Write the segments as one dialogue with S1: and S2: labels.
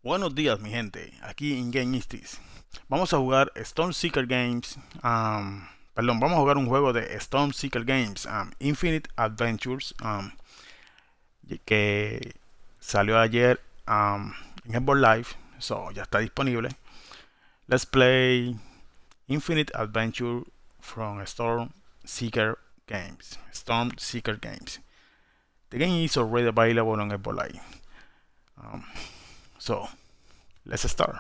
S1: Buenos días, mi gente. Aquí en Eng-Esp. Vamos a jugar Storm Seeker Games. Vamos a jugar un juego de Storm Seeker Games, Infinite Adventures, que salió ayer en Xbox Live. So, ya está disponible. Let's play Infinite Adventure from Storm Seeker Games. Storm Seeker Games. The game is already available on Xbox Live. So, let's start.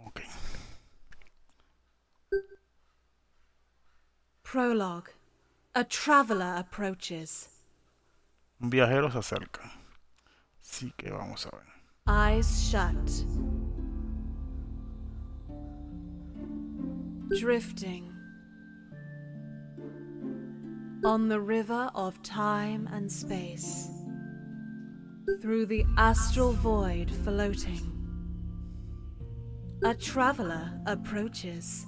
S1: Okay.
S2: Prologue. A traveler approaches.
S1: Un viajero se acerca. Sí que vamos a ver.
S2: Eyes shut. Drifting. On the river of time and space. Through the astral void floating. A traveler approaches.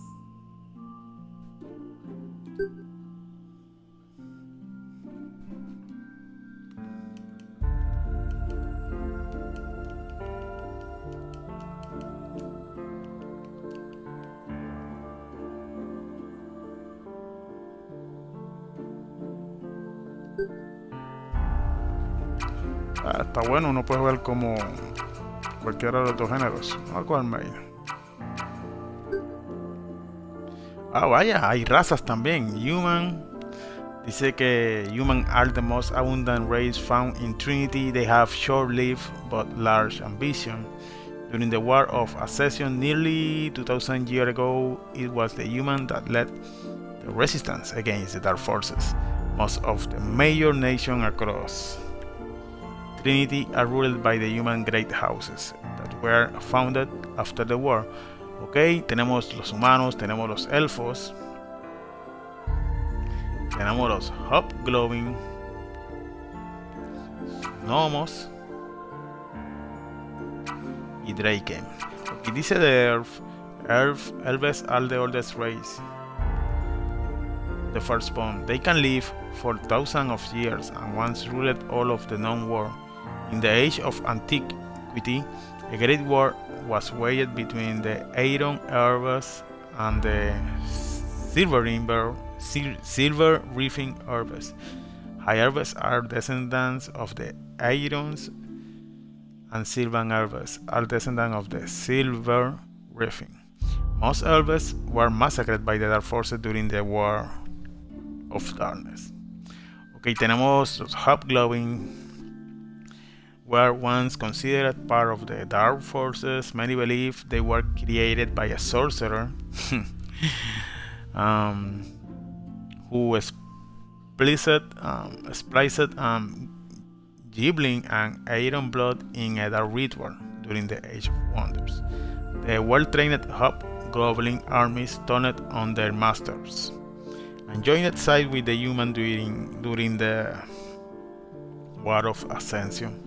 S1: Está bueno, uno puede jugar como cualquiera de los dos géneros. Vamos a jugar main. Vaya, hay razas también. Human. Dice que human are the most abundant race found in Trinity. They have short-lived but large ambition. During the War of Accession nearly 2000 years ago, it was the human that led the resistance against the dark forces. Most of the major nations across Trinity are ruled by the human great houses that were founded after the war. Ok, tenemos los humanos, tenemos los elfos, tenemos los hobgoblins, gnomos y Draken. Y dice de elves are the oldest race, the firstborn. They can live for thousands of years and once ruled all of the known world. In the age of antiquity, a great war was waged between the Iron Elves and the Silver Reefing Elves. High Elves are descendants of the Irons, and Silver Elves are descendants of the Silver Reefing. Most Elves were massacred by the Dark Forces during the War of Darkness. Ok, tenemos los Hobgoblins. were once considered part of the dark forces. Many believe they were created by a sorcerer um, who spliced Gibling and Iron Blood in a dark ritual during the Age of Wonders. The well-trained hobgoblin armies turned on their masters and joined side with the human during the War of Ascension.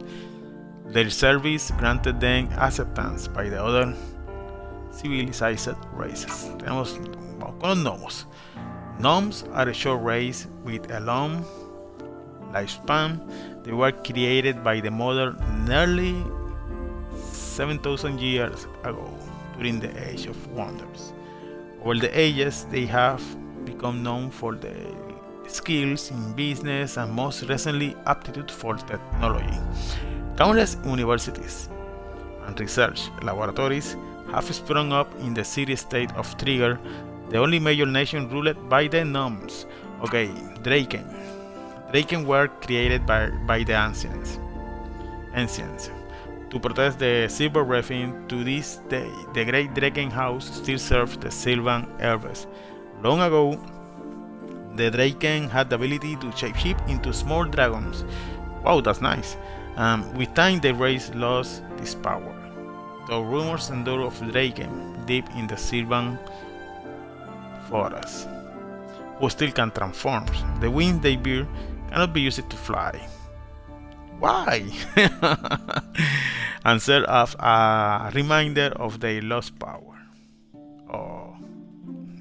S1: Their service granted them acceptance by the other civilized races. Tenemos con los gnomos. Gnomes are a short race with a long lifespan. They were created by the mother nearly 7,000 years ago during the Age of Wonders. Over the ages, they have become known for their skills in business and most recently aptitude for technology. Countless universities and research laboratories have sprung up in the city-state of Trigger, the only major nation ruled by the gnomes. Okay, Draken. Draken were created by the ancients to protect the Silver Reefing. To this day, the Great Draken House still serves the Sylvan Herbes. Long ago, the Draken had the ability to shapeshift into small dragons. Wow, that's nice. With time, the race lost this power, though rumors endure of Draken deep in the Sylvan forest, who still can transform. The wings they bear cannot be used to fly. Why? And serve as a reminder of their lost power. Oh,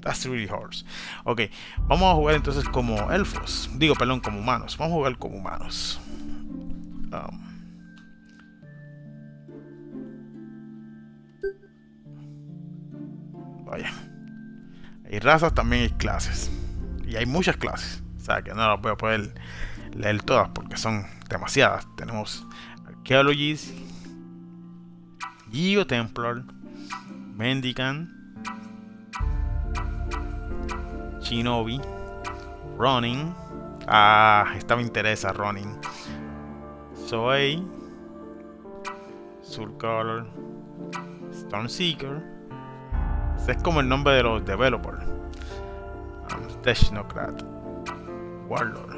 S1: that's really harsh. Ok, vamos a jugar entonces como elfos. Digo, perdón, como humanos. Vamos a jugar como humanos. Vaya. Hay razas, también hay clases. Y hay muchas clases. O sea que no las voy a poder leer todas porque son demasiadas. Tenemos Archaeologist, Geotemplar, Mendicant, Shinobi, Ronin. Esta me interesa, Ronin. Zoe, Soulcaller, Stormseeker. Ese es como el nombre de los developers. Technocrat, Warlord.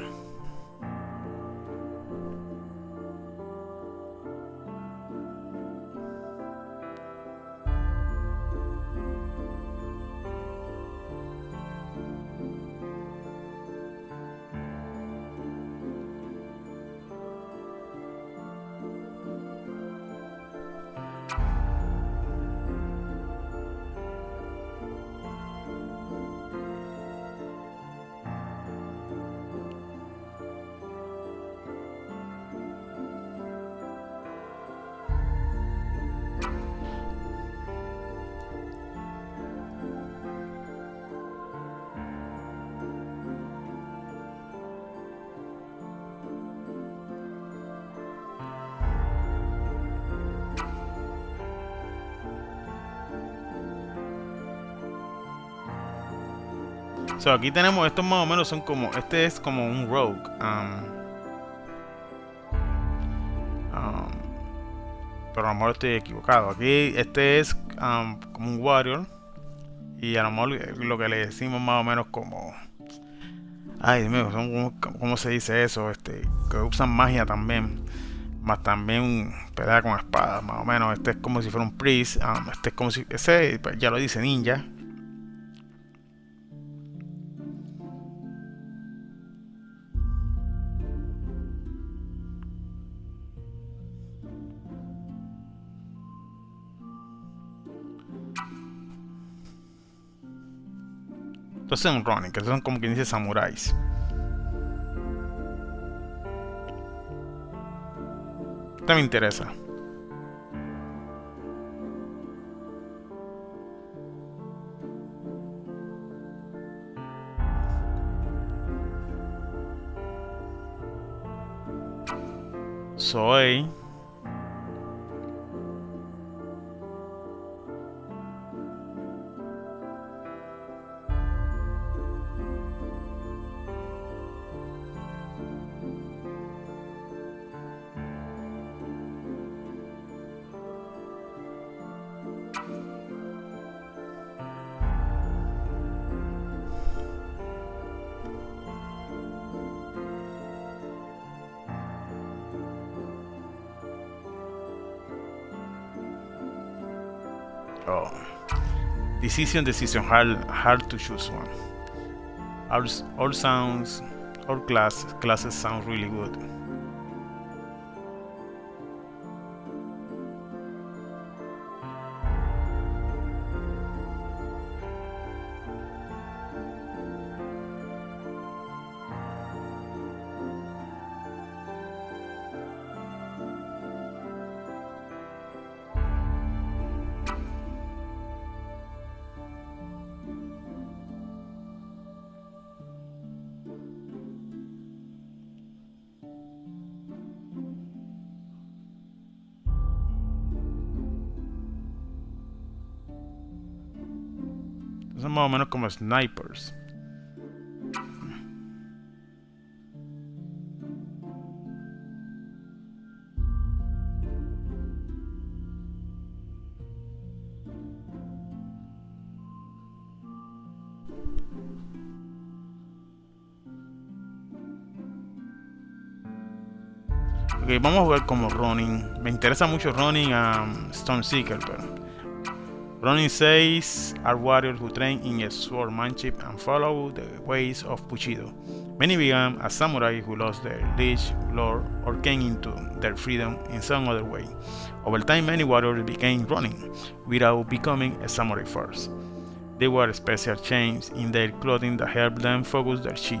S1: So, aquí tenemos, estos más o menos son como, este es como un rogue. Pero a lo mejor estoy equivocado. Aquí este es como un warrior. Y a lo mejor lo que le decimos más o menos como... Ay, Dios mío, son ¿cómo se dice eso? Que usan magia también. Más también pelea con espadas, más o menos. Este es como si fuera un priest. Este es como si... Ese pues, ya lo dice ninja. Entonces un Ronin, que son como quien dice samuráis. Este me interesa. Soy Oh, decision. Hard to choose one. All classes sound really good. Son más o menos como snipers. Ok, vamos a jugar como Ronin. Me interesa mucho Ronin a Stoneseeker, pero Ronin says are warriors who train in swordsmanship and follow the ways of Bushido. Many began as samurai who lost their liege lord or came into their freedom in some other way. Over time, many warriors became Ronin without becoming a samurai first. They wore special chains in their clothing that helped them focus their chi,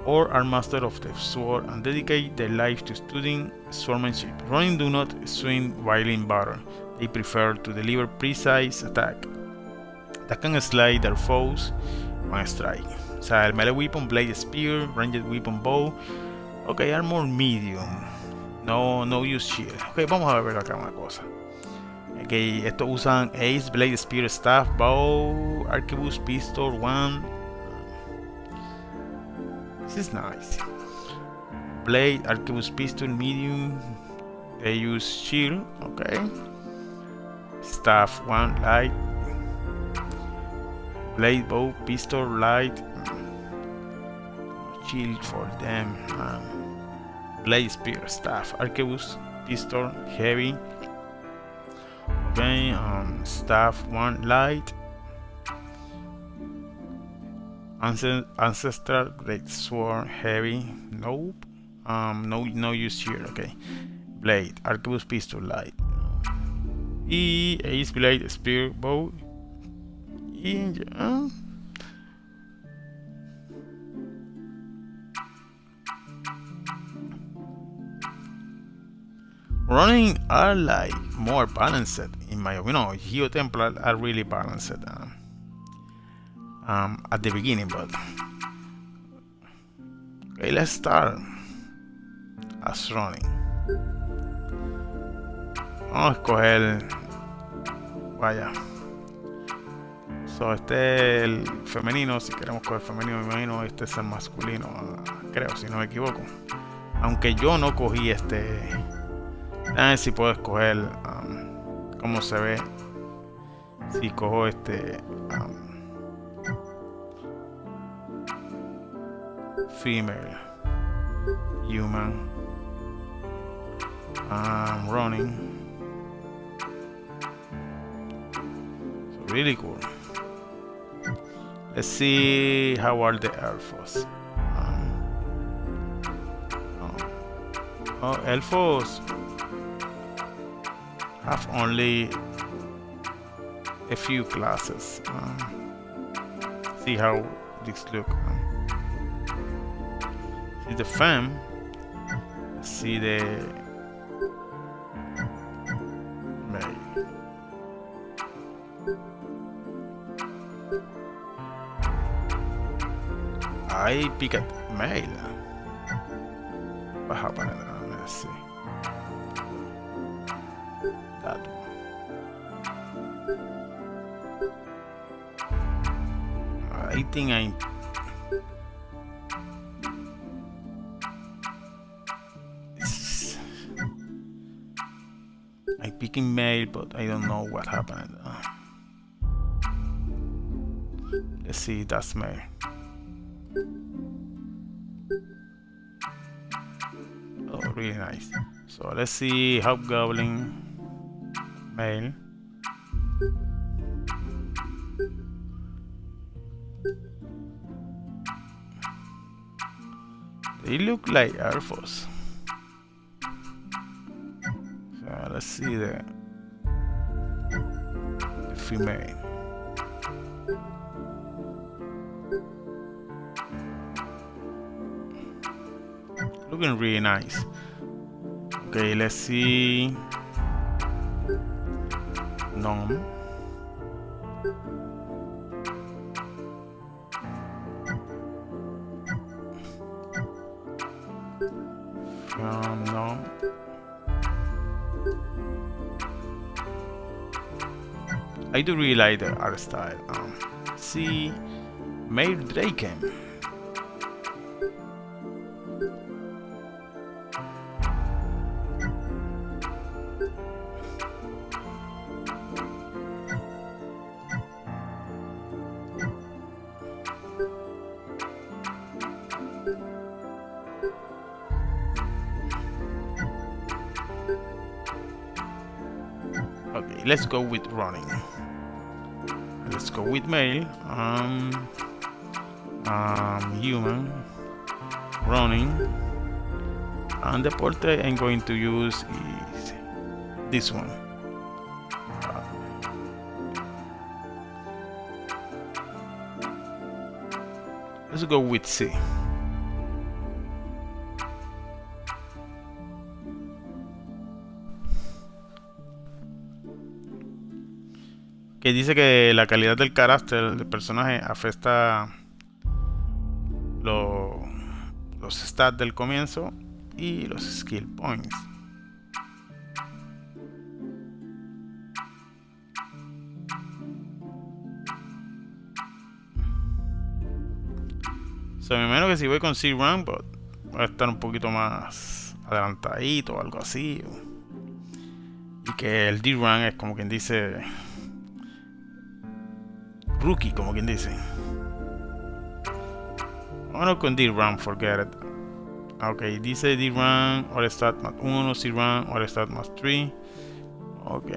S1: or are master of the sword and dedicate their life to studying swordsmanship. Ronin do not swing while in battle. They prefer to deliver precise attack that can slay their foes one strike. O sea, el melee weapon, blade spear, ranged weapon, bow. Ok, armor medium. No use shield. Ok, vamos a ver acá una cosa. Ok, estos usan ace, blade spear, staff, bow, arquebus, pistol, wand. This is nice. Blade, arquebus, pistol, medium. They use shield. Okay. Staff, one light. Blade, bow, pistol, light. Shield for them. Blade, spear, staff, arquebus, pistol, heavy. Okay. Staff, one light. Ancestral great sword heavy. Nope. No use here. Okay. Blade, arquebus, pistol, light. Ace, blade, spear, bow. Running are like more balanced in my opinion. Geotemplar are really balanced. At the beginning, but okay, let's start as Ronin. Vamos a escoger, vaya, so este es el femenino. Si queremos coger femenino, me imagino este es el masculino, creo, si no me equivoco, aunque yo no cogí este. A ver si puedo escoger cómo se ve si cojo este female, human, running. So really cool. Let's see how are the elfos. Elfos have only a few classes. See how this look. See the femme. See the male. I pick a male. What happened? Let's see. That one. I think I'm picking male, but I don't know what happened. Let's see, that's male. So really nice. So let's see Hobgoblin male. They look like elves. So let's see the female. Looking really nice. Okay, let's see Gnome. From Gnome. I do really like the art style. See Male Draken. Okay, let's go with running. Let's go with male. Human. Running. And the portrait I'm going to use is this one. Let's go with C. Que dice que la calidad del carácter del personaje afecta los stats del comienzo y los skill points. So, me imagino que si voy con C-Rank, pues, voy a estar un poquito más adelantadito o algo así. Y que el D-Rank es como quien dice rookie, como quien dice. Vámonos con D-Rank, forget it. Ok, dice D-Rank, All Stat más 1, C-Rank, All Stat más 3. Ok.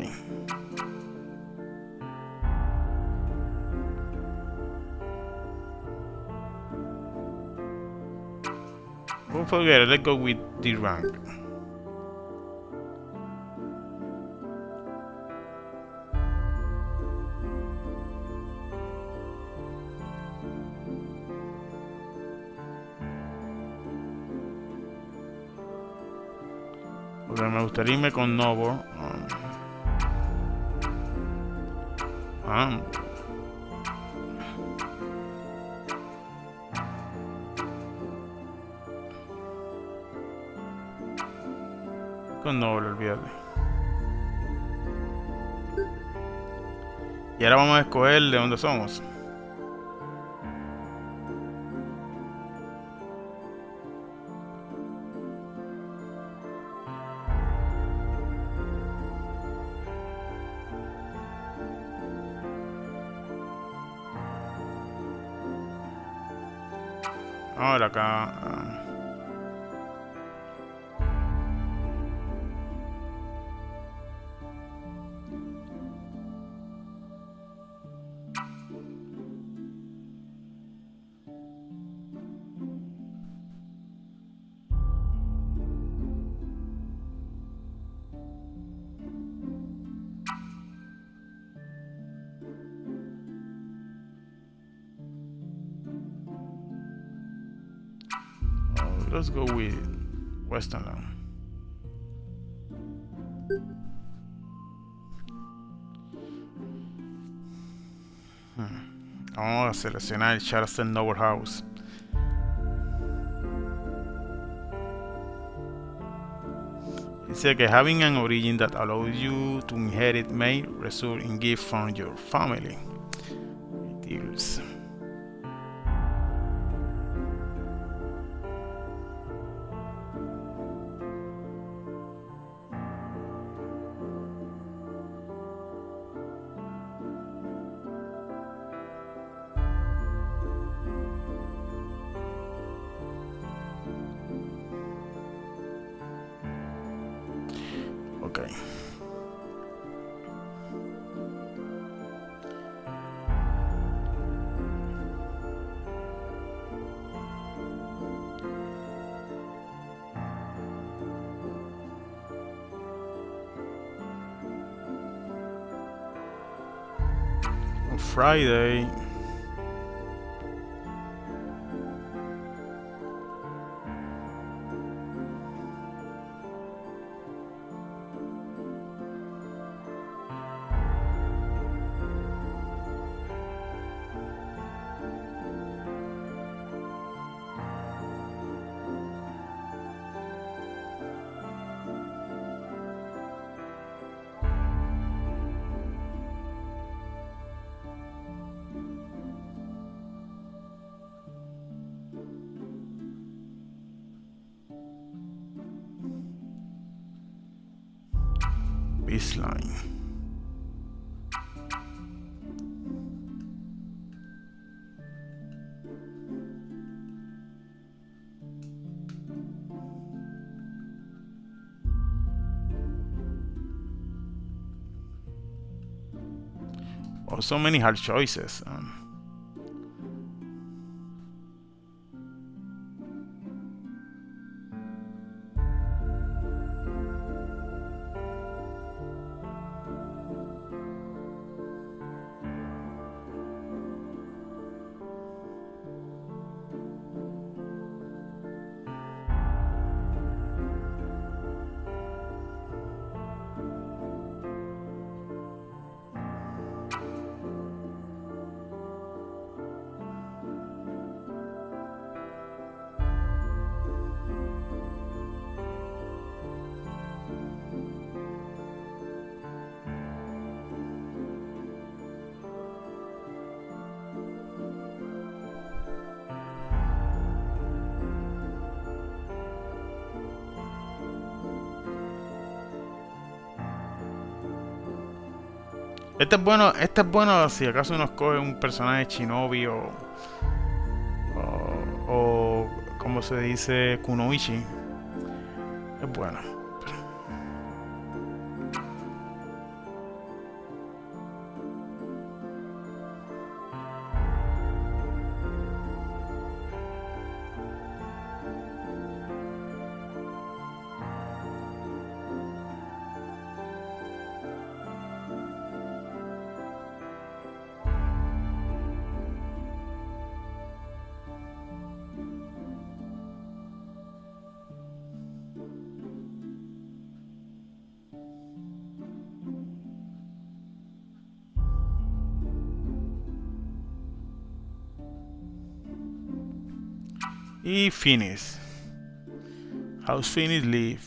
S1: We'll forget it, let's go with D-Rank. Porque me gustaría irme con Novo. Con Novo, olvídate. Y ahora vamos a escoger de dónde somos. Ahora acá. Let's go with Westernland. Vamos a seleccionar el Charleston Noble House. Dice que having an origin that allows you to inherit may result in gift from your family. Deals. Okay. On Friday, baseline. Oh, so many hard choices. Este es bueno si acaso uno escoge un personaje shinobi o como se dice, kunoichi. Es bueno. Y Phoenix. How's Phoenix live?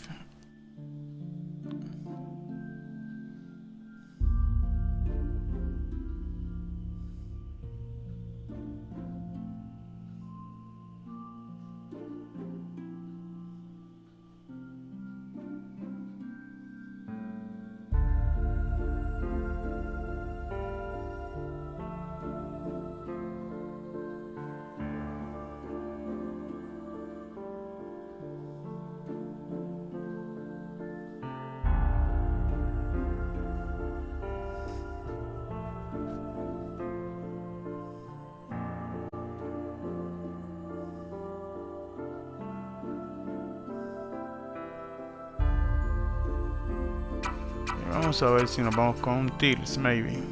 S1: Vamos a ver si nos vamos con Tills, maybe.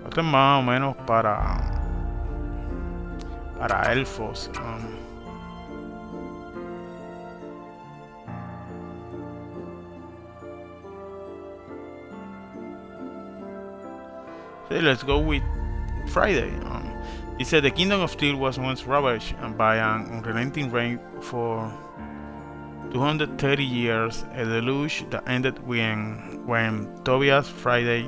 S1: Esto es más o menos para elfos. So let's go with Friday. It said the kingdom of Tyr was once ravaged by an unrelenting rain for 230 years, a deluge that ended when Tobias Friday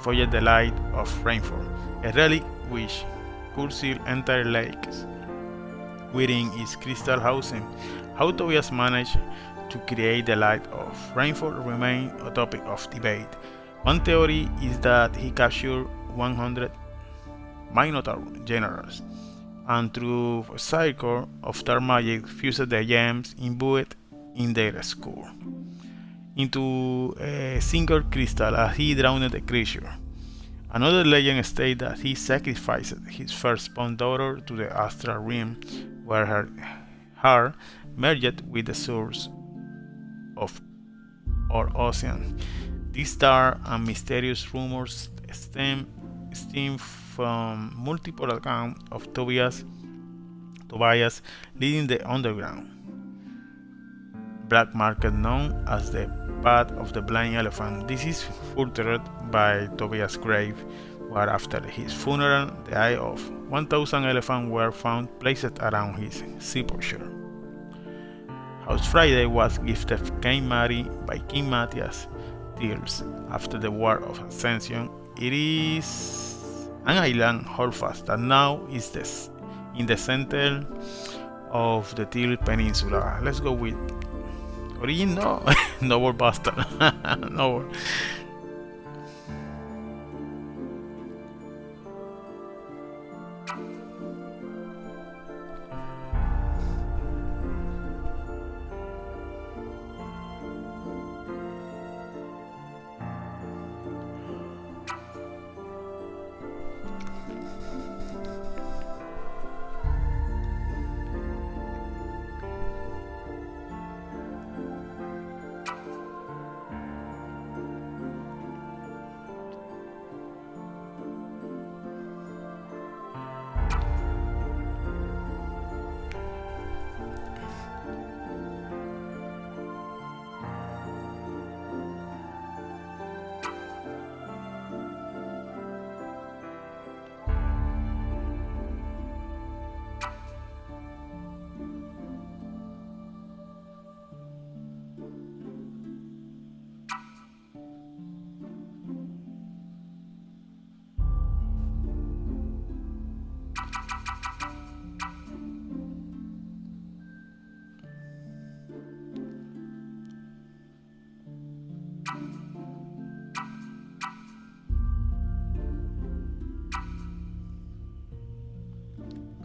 S1: followed the light of rainfall, a relic which could seal entire lakes within its crystal housing. How Tobias managed to create the light of rainfall remains a topic of debate. One theory is that he captured 100 Minotaur generals, and through a cycle of dark magic fused the gems imbued in their skull into a single crystal as he drowned the creature. Another legend states that he sacrificed his firstborn daughter to the astral realm, where her heart merged with the source of our ocean. These dark and mysterious rumors stem from multiple accounts of Tobias leading the underground black market known as the Path of the Blind Elephant. This is furthered by Tobias' grave, where after his funeral the eye of 1,000 elephants were found placed around his sepulchre. House Friday was gifted King Mary by King Matthias Tears after the War of Ascension. It is an island holdfast that now is in the center of the Tyr Peninsula. Let's go with Origin, no, Noble Bastard. No.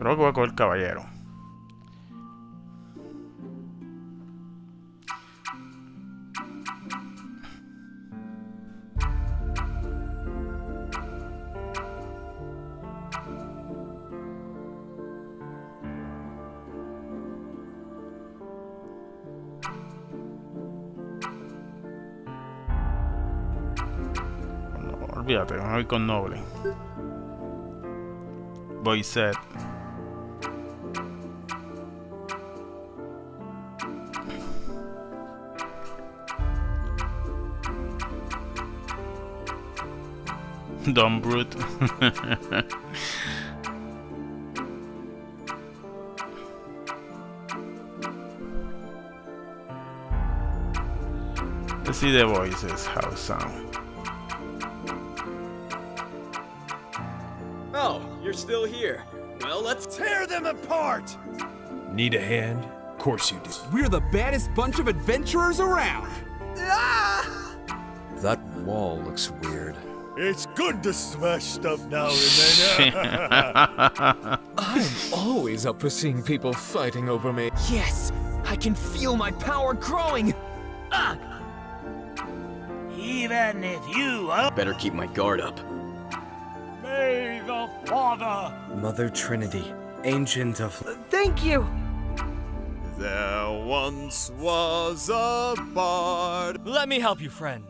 S1: Creo que voy a coger el caballero. No, olvídate, vamos a ir con noble. Voy set. Dumb brute. Let's see the voices, how it sound.
S3: Oh, you're still here. Well, let's tear them apart!
S4: Need a hand? Of course you do.
S5: We're the baddest bunch of adventurers around!
S3: Ah!
S4: That wall looks weird.
S6: It's good to smash stuff now and then.
S5: I'm always up for seeing people fighting over me. Yes! I can feel my power growing! Ugh!
S6: Even if you
S3: Better keep my guard up.
S6: May the Father.
S4: Mother Trinity, ancient of...
S5: Thank you!
S6: There once was a bard.
S5: Let me help you, friend.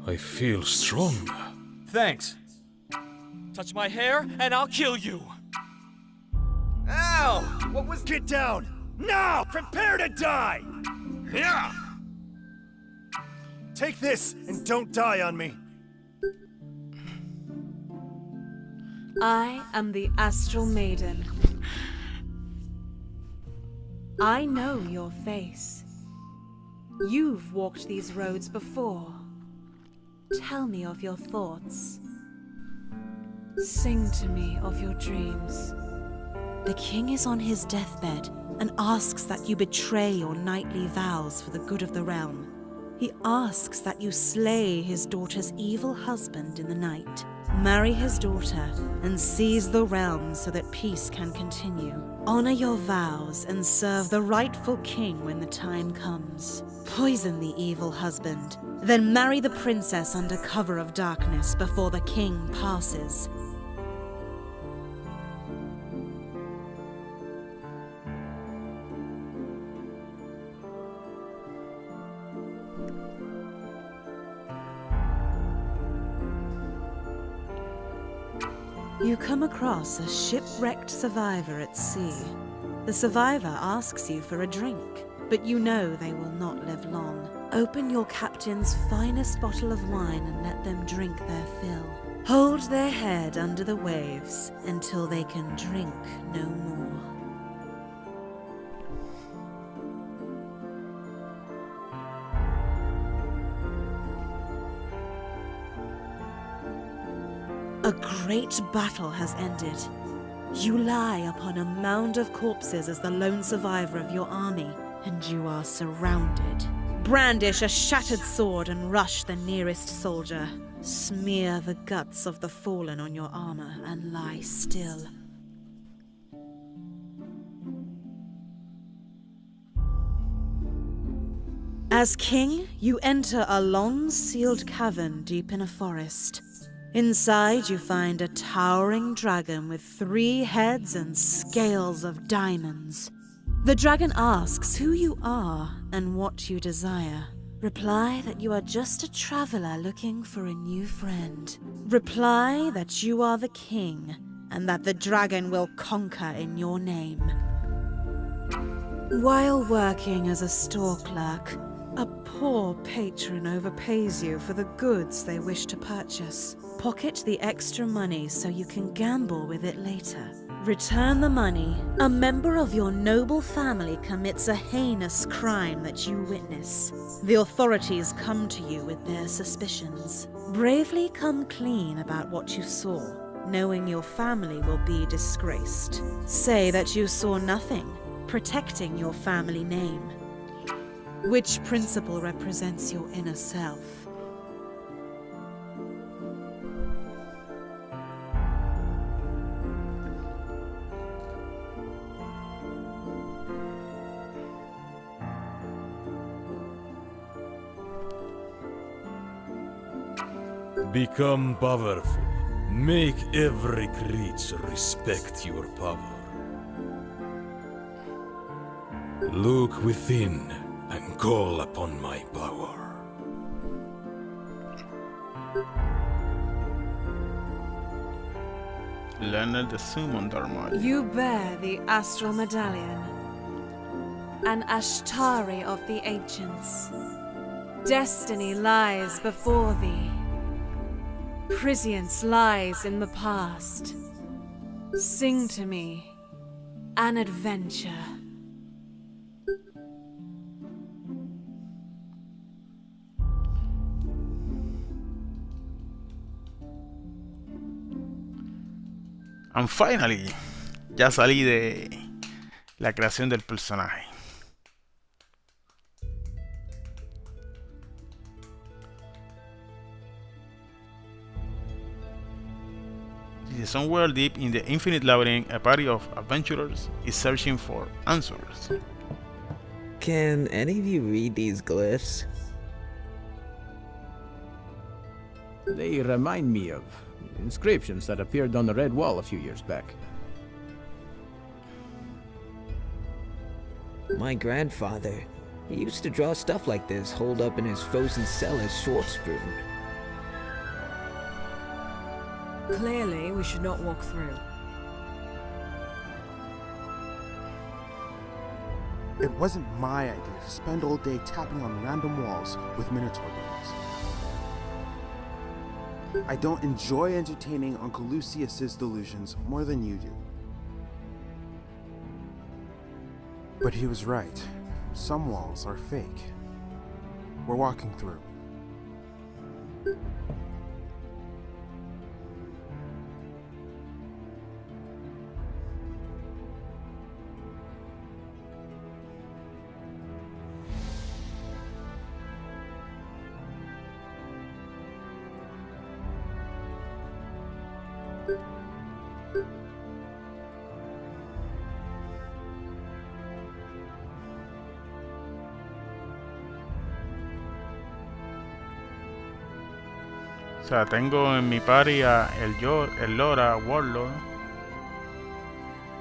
S4: I feel strong.
S5: Thanks. Touch my hair, and I'll kill you.
S3: Ow! What was...
S6: Get down! Now! Prepare to die!
S3: Yeah!
S6: Take this and don't die on me.
S2: I am the Astral Maiden. I know your face. You've walked these roads before. Tell me of your thoughts. Sing to me of your dreams.
S7: The king is on his deathbed and asks that you betray your knightly vows for the good of the realm. He asks that you slay his daughter's evil husband in the night. Marry his daughter and seize the realm so that peace can continue. Honor your vows and serve the rightful king when the time comes. Poison the evil husband, then marry the princess under cover of darkness before the king passes. You come across a shipwrecked survivor at sea. The survivor asks you for a drink, but you know they will not live long. Open your captain's finest bottle of wine and let them drink their fill. Hold their head under the waves until they can drink no more. A great battle has ended. You lie upon a mound of corpses as the lone survivor of your army, and you are surrounded. Brandish a shattered sword and rush the nearest soldier. Smear the guts of the fallen on your armor and lie still. As king, you enter a long, sealed cavern deep in a forest. Inside, you find a towering dragon with 3 heads and scales of diamonds. The dragon asks who you are and what you desire. Reply that you are just a traveler looking for a new friend. Reply that you are the king and that the dragon will conquer in your name. While working as a store clerk, a poor patron overpays you for the goods they wish to purchase. Pocket the extra money so you can gamble with it later. Return the money. A member of your noble family commits a heinous crime that you witness. The authorities come to you with their suspicions. Bravely come clean about what you saw, knowing your family will be disgraced. Say that you saw nothing, protecting your family name. Which principle represents your inner self?
S4: Become powerful. Make every creature respect your power. Look within and call upon my power.
S1: Learned the summon Dharma.
S2: You bear the astral medallion, an Ashtari of the ancients. Destiny lies before thee. Prescience lies in the past. Sing to me an adventure.
S1: And finally, ya salí de la creación del personaje. Somewhere deep in the infinite labyrinth, a party of adventurers is searching for answers.
S8: Can any of you read these glyphs?
S9: They remind me of inscriptions that appeared on the Red Wall a few years back.
S8: My grandfather, he used to draw stuff like this holed up in his frozen cellar short spoon.
S10: Clearly, we should not walk through.
S11: It wasn't my idea to spend all day tapping on random walls with Minotaur games. I don't enjoy entertaining Uncle Lucius's delusions more than you do. But he was right. Some walls are fake. We're walking through.
S1: O sea, tengo en mi party a el Lora Warlord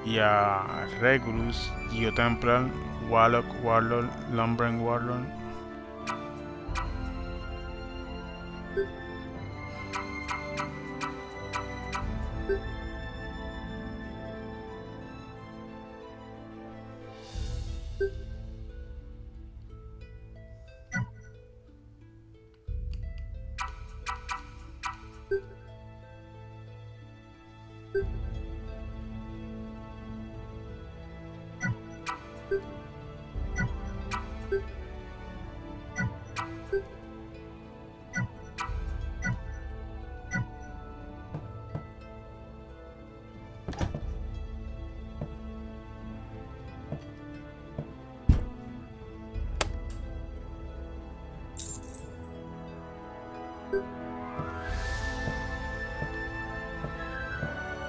S1: y a Regulus, Geotemplar, Warlock Warlord, Lumbering Warlord.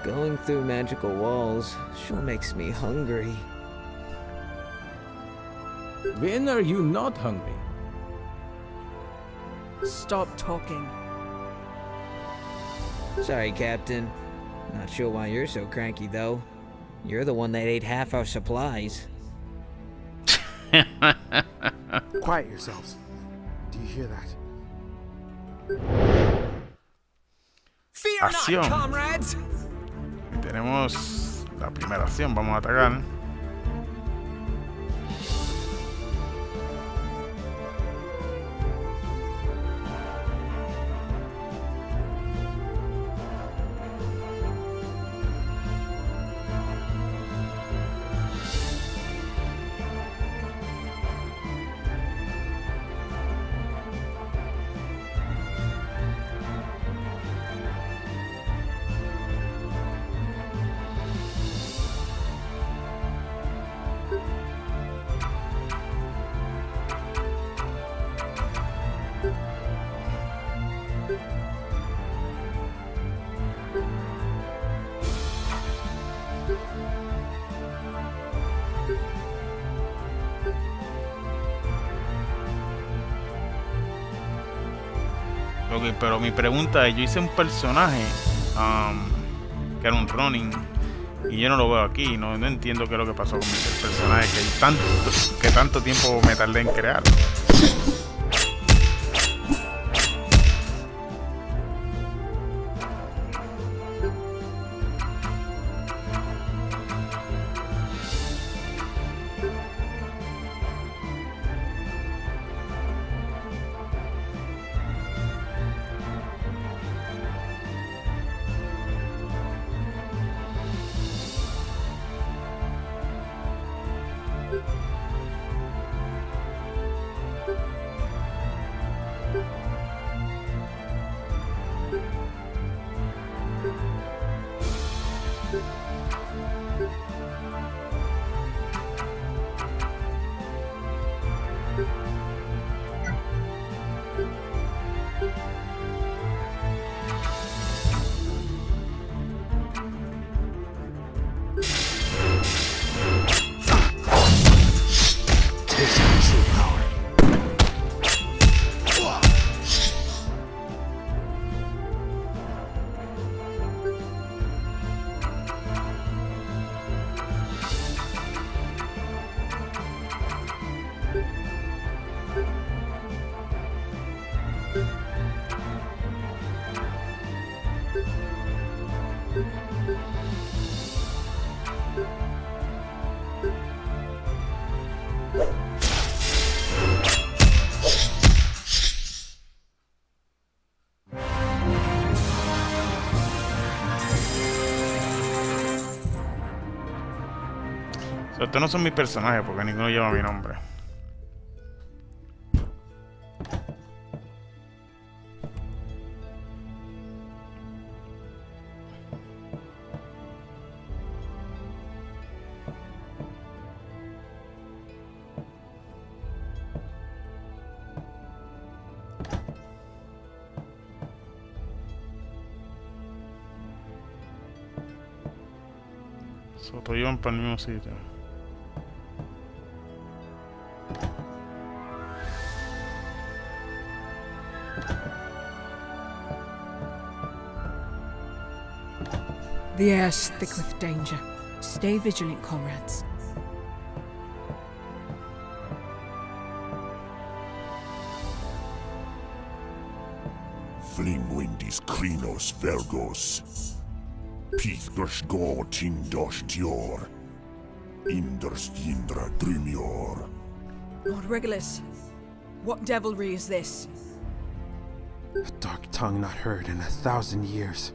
S8: Going through magical walls sure makes me hungry.
S9: When are you not hungry?
S10: Stop talking.
S8: Sorry, Captain. Not sure why you're so cranky, though. You're the one that ate half our supplies.
S11: Quiet yourselves. Do you hear that?
S3: Fear
S1: Acción.
S3: not, comrades!
S1: Tenemos la primera acción, vamos a atacar. Ok, pero mi pregunta es, yo hice un personaje que era un Ronin y yo no lo veo aquí, no entiendo qué es lo que pasó con el personaje que tanto tiempo me tardé en crear. So, estos no son mis personajes porque ninguno lleva mi nombre. So, todos iban para el mismo sitio.
S10: The air's thick with danger. Stay vigilant, comrades.
S6: Flimwindis Krinos Vergos. Pithgers Gor Tindos Dior. Inders Yindra Drumior.
S10: Lord Regulus, what devilry is this?
S11: A dark tongue not heard in 1,000 years.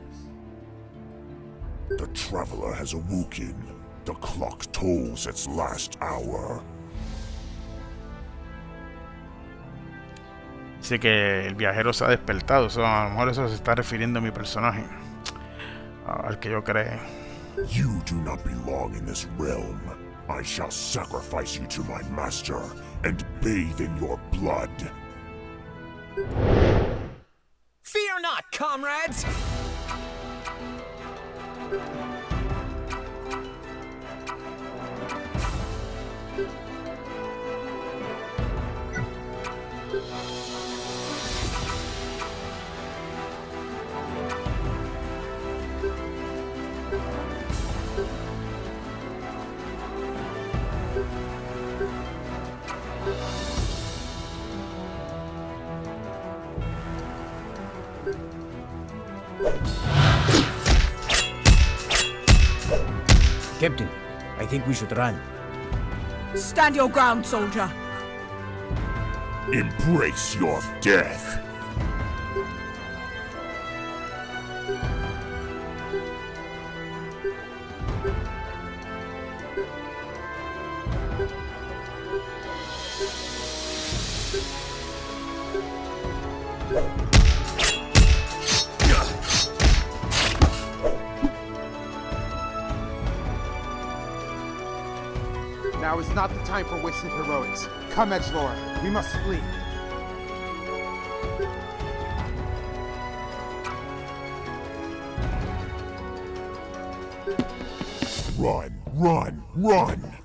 S6: The traveler has awoken. The clock tolls its last hour.
S1: Dice que el viajero se ha despertado. So, a lo mejor eso se está refiriendo a mi personaje, al que yo creé.
S6: You do not belong in this realm. I shall sacrifice you to my master and bathe in your blood.
S5: Fear not, comrades!
S9: Captain, I think we should run.
S10: Stand your ground, soldier!
S6: Embrace your death.
S11: Now is not the time for wasted heroics. Come, Edgelord, we must flee.
S6: Run, run, run!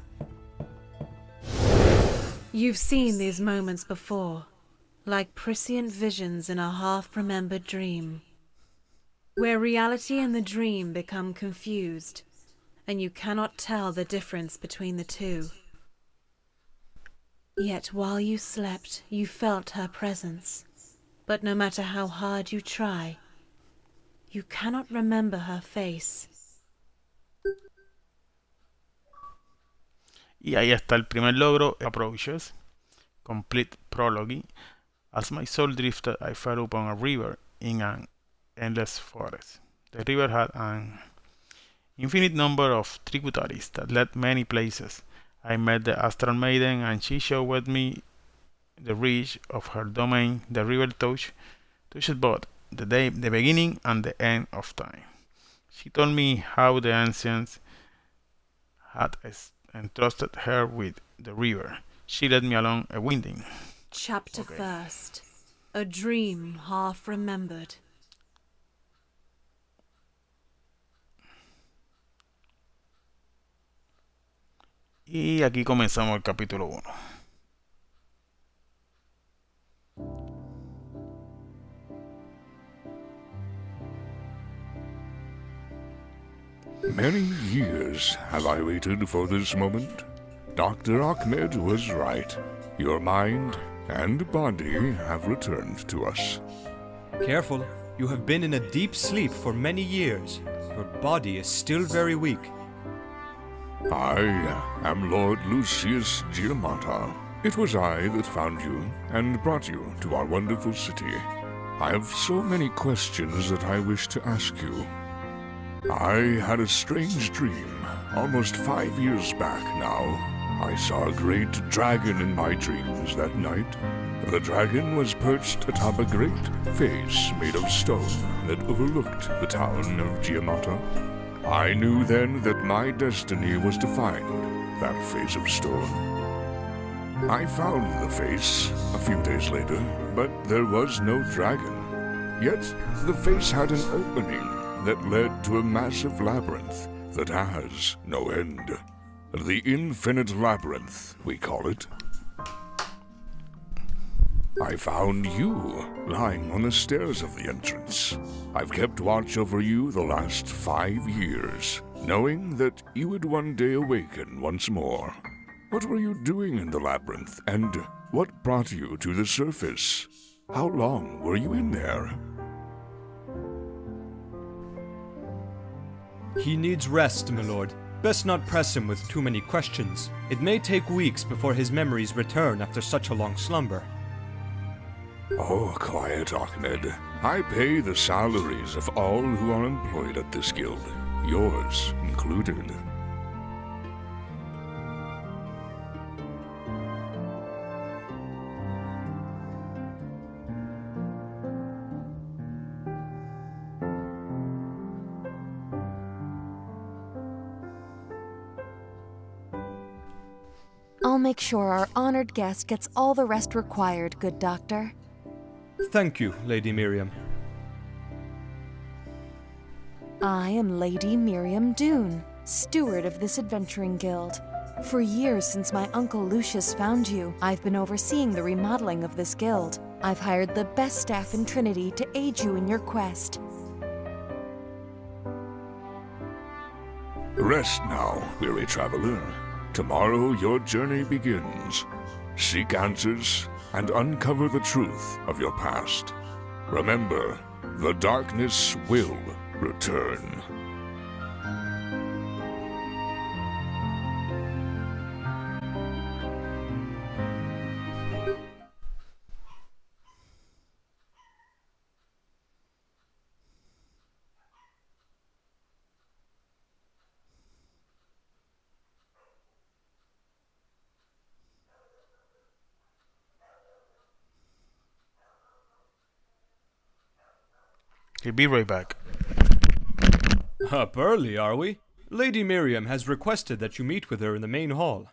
S2: You've seen these moments before, like prescient visions in a half-remembered dream, where reality and the dream become confused, and you cannot tell the difference between the two. Yet while you slept, you felt her presence, but no matter how hard you try, you cannot remember her face.
S1: Y ahí está el primer logro, Approaches, Complete Prologue. As my soul drifted, I fell upon a river in an endless forest. The river had an infinite number of tributaries that led many places. I met the Astral Maiden and she showed me the reach of her domain. The river touched both the beginning and the end of time. She told me how the ancients had entrusted her with the river. She led me along a winding.
S2: Chapter first. A dream half remembered.
S1: Y aquí comenzamos el capítulo 1.
S12: Many years have I waited for this moment. Dr. Ahmed was right. Your mind and body have returned to us.
S13: Careful. You have been in a deep sleep for many years. Your body is still very weak.
S12: I am Lord Lucius Giamata. It was I that found you and brought you to our wonderful city. I have so many questions that I wish to ask you. I had a strange dream almost 5 years back now. I saw a great dragon in my dreams that night. The dragon was perched atop a great face made of stone that overlooked the town of Giamata. I knew then that my destiny was to find that face of stone. I found the face a few days later, but there was no dragon. Yet the face had an opening that led to a massive labyrinth that has no end. The Infinite Labyrinth, we call it. I found you lying on the stairs of the entrance. I've kept watch over you the last 5 years, knowing that you would one day awaken once more. What were you doing in the labyrinth, and what brought you to the surface? How long were you in there?
S13: He needs rest, my lord. Best not press him with too many questions. It may take weeks before his memories return after such a long slumber.
S12: Oh, quiet, Ahmed. I pay the salaries of all who are employed at this guild, yours included.
S14: I'll make sure our honored guest gets all the rest required, good doctor.
S13: Thank you, Lady Miriam.
S14: I am Lady Miriam Dune, steward of this adventuring guild. For years since my uncle Lucius found you, I've been overseeing the remodeling of this guild. I've hired the best staff in Trinity to aid you in your quest.
S12: Rest now, weary traveler. Tomorrow your journey begins. Seek answers and uncover the truth of your past. Remember, the darkness will return.
S1: He'll be right back.
S13: Up early, are we? Lady Miriam has requested that you meet with her in the main hall.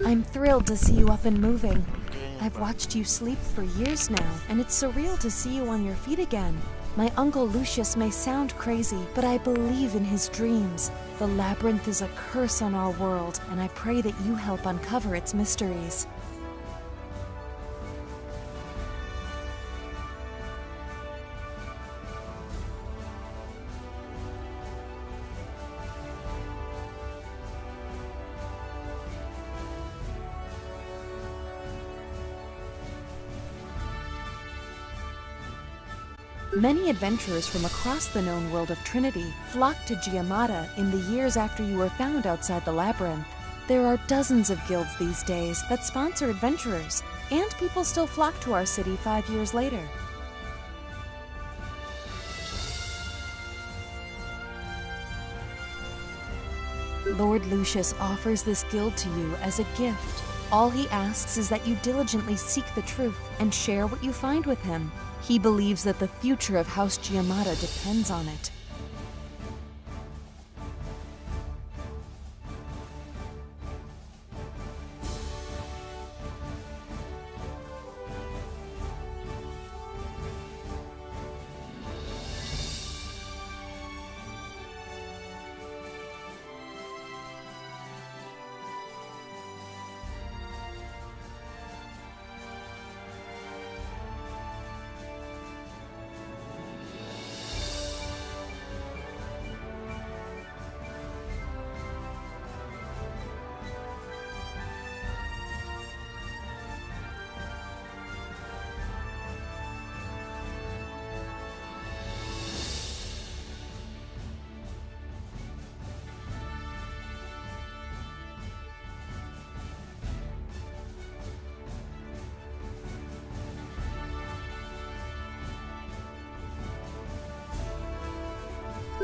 S14: I'm thrilled to see you up and moving. I've watched you sleep for years now, and it's surreal to see you on your feet again. My uncle Lucius may sound crazy, but I believe in his dreams. The labyrinth is a curse on our world, and I pray that you help uncover its mysteries. Many adventurers from across the known world of Trinity flocked to Giamata in the years after you were found outside the labyrinth. There are dozens of guilds these days that sponsor adventurers, and people still flock to our city 5 years later. Lord Lucius offers this guild to you as a gift. All he asks is that you diligently seek the truth and share what you find with him. He believes that the future of House Giamata depends on it.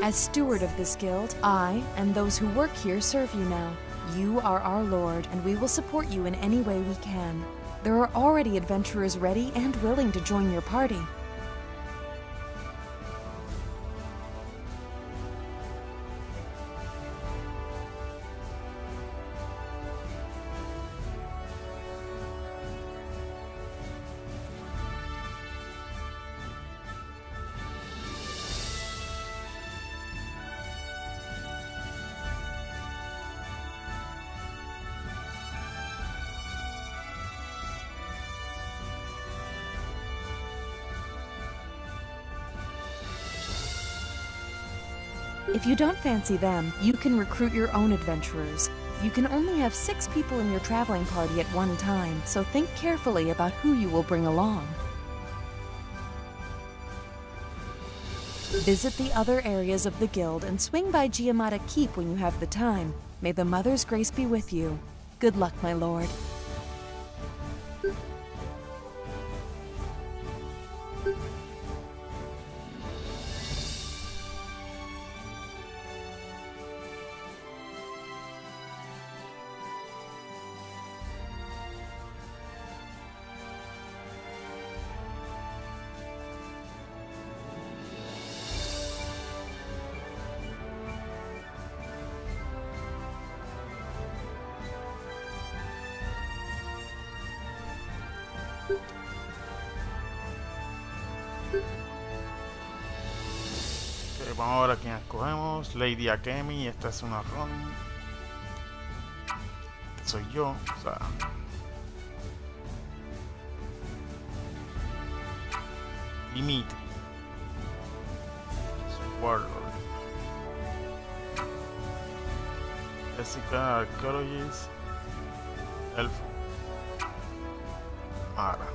S14: As steward of this guild, I and those who work here serve you now. You are our lord, and we will support you in any way we can. There are already adventurers ready and willing to join your party. If you don't fancy them, you can recruit your own adventurers. You can only have 6 people in your traveling party at one time, so think carefully about who you will bring along. Visit the other areas of the guild and swing by Giamata Keep when you have the time. May the Mother's grace be with you. Good luck, my lord.
S1: Vamos ahora a quién escogemos. Lady Akemi, esta es una Ronin. Este soy yo, o sea. Dimitri. Warlord. Jessica, Archaeologist. Elfo. Mara.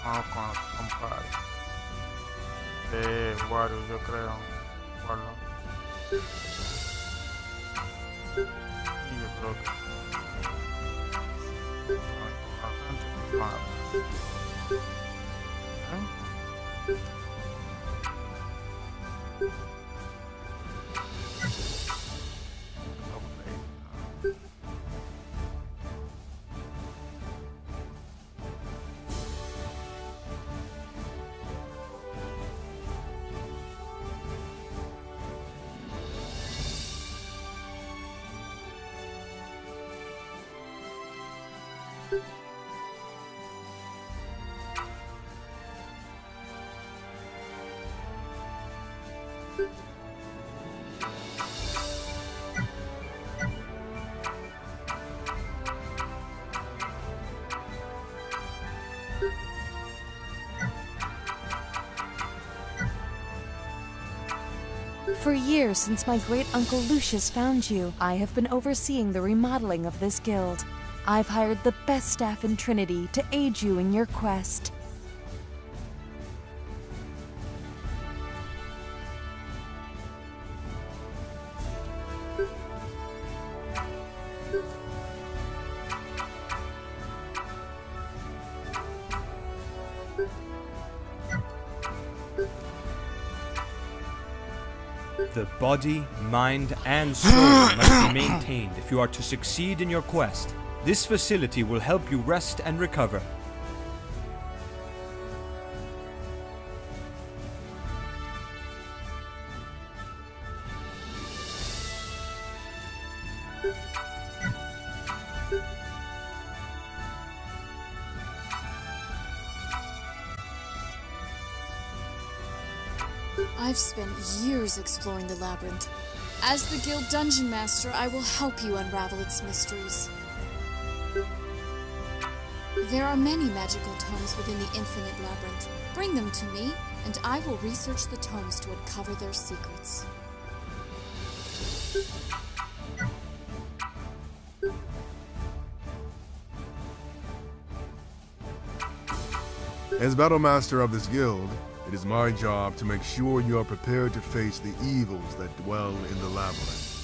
S1: Vamos con los compadres de Wario, yo creo. Warlord. Y yo creo que
S14: For years since my great-uncle Lucius found you, I have been overseeing the remodeling of this guild. I've hired the best staff in Trinity to aid you in your quest.
S13: The body, mind, and soul must be maintained if you are to succeed in your quest. This facility will help you rest and recover.
S15: I've spent years exploring the labyrinth. As the guild dungeon master, I will help you unravel its mysteries. There are many magical tomes within the infinite labyrinth. Bring them to me, and I will research the tomes to uncover their secrets.
S16: As battle master of this guild, it is my job to make sure you are prepared to face the evils that dwell in the labyrinth.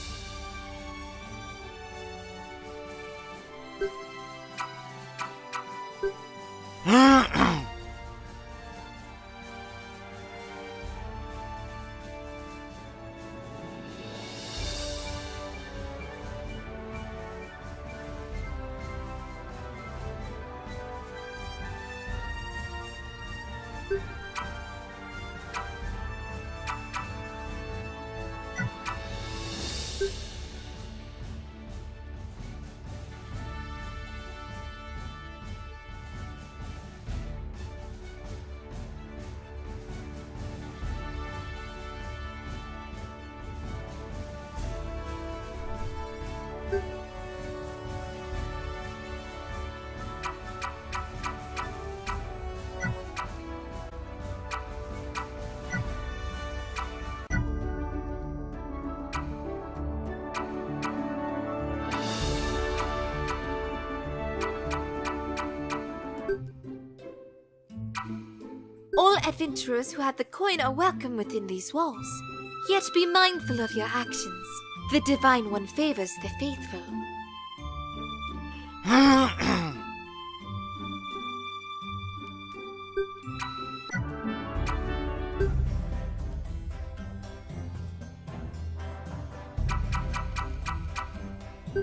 S17: All adventurers who have the coin are welcome within these walls. Yet be mindful of your actions. The Divine One favors the faithful.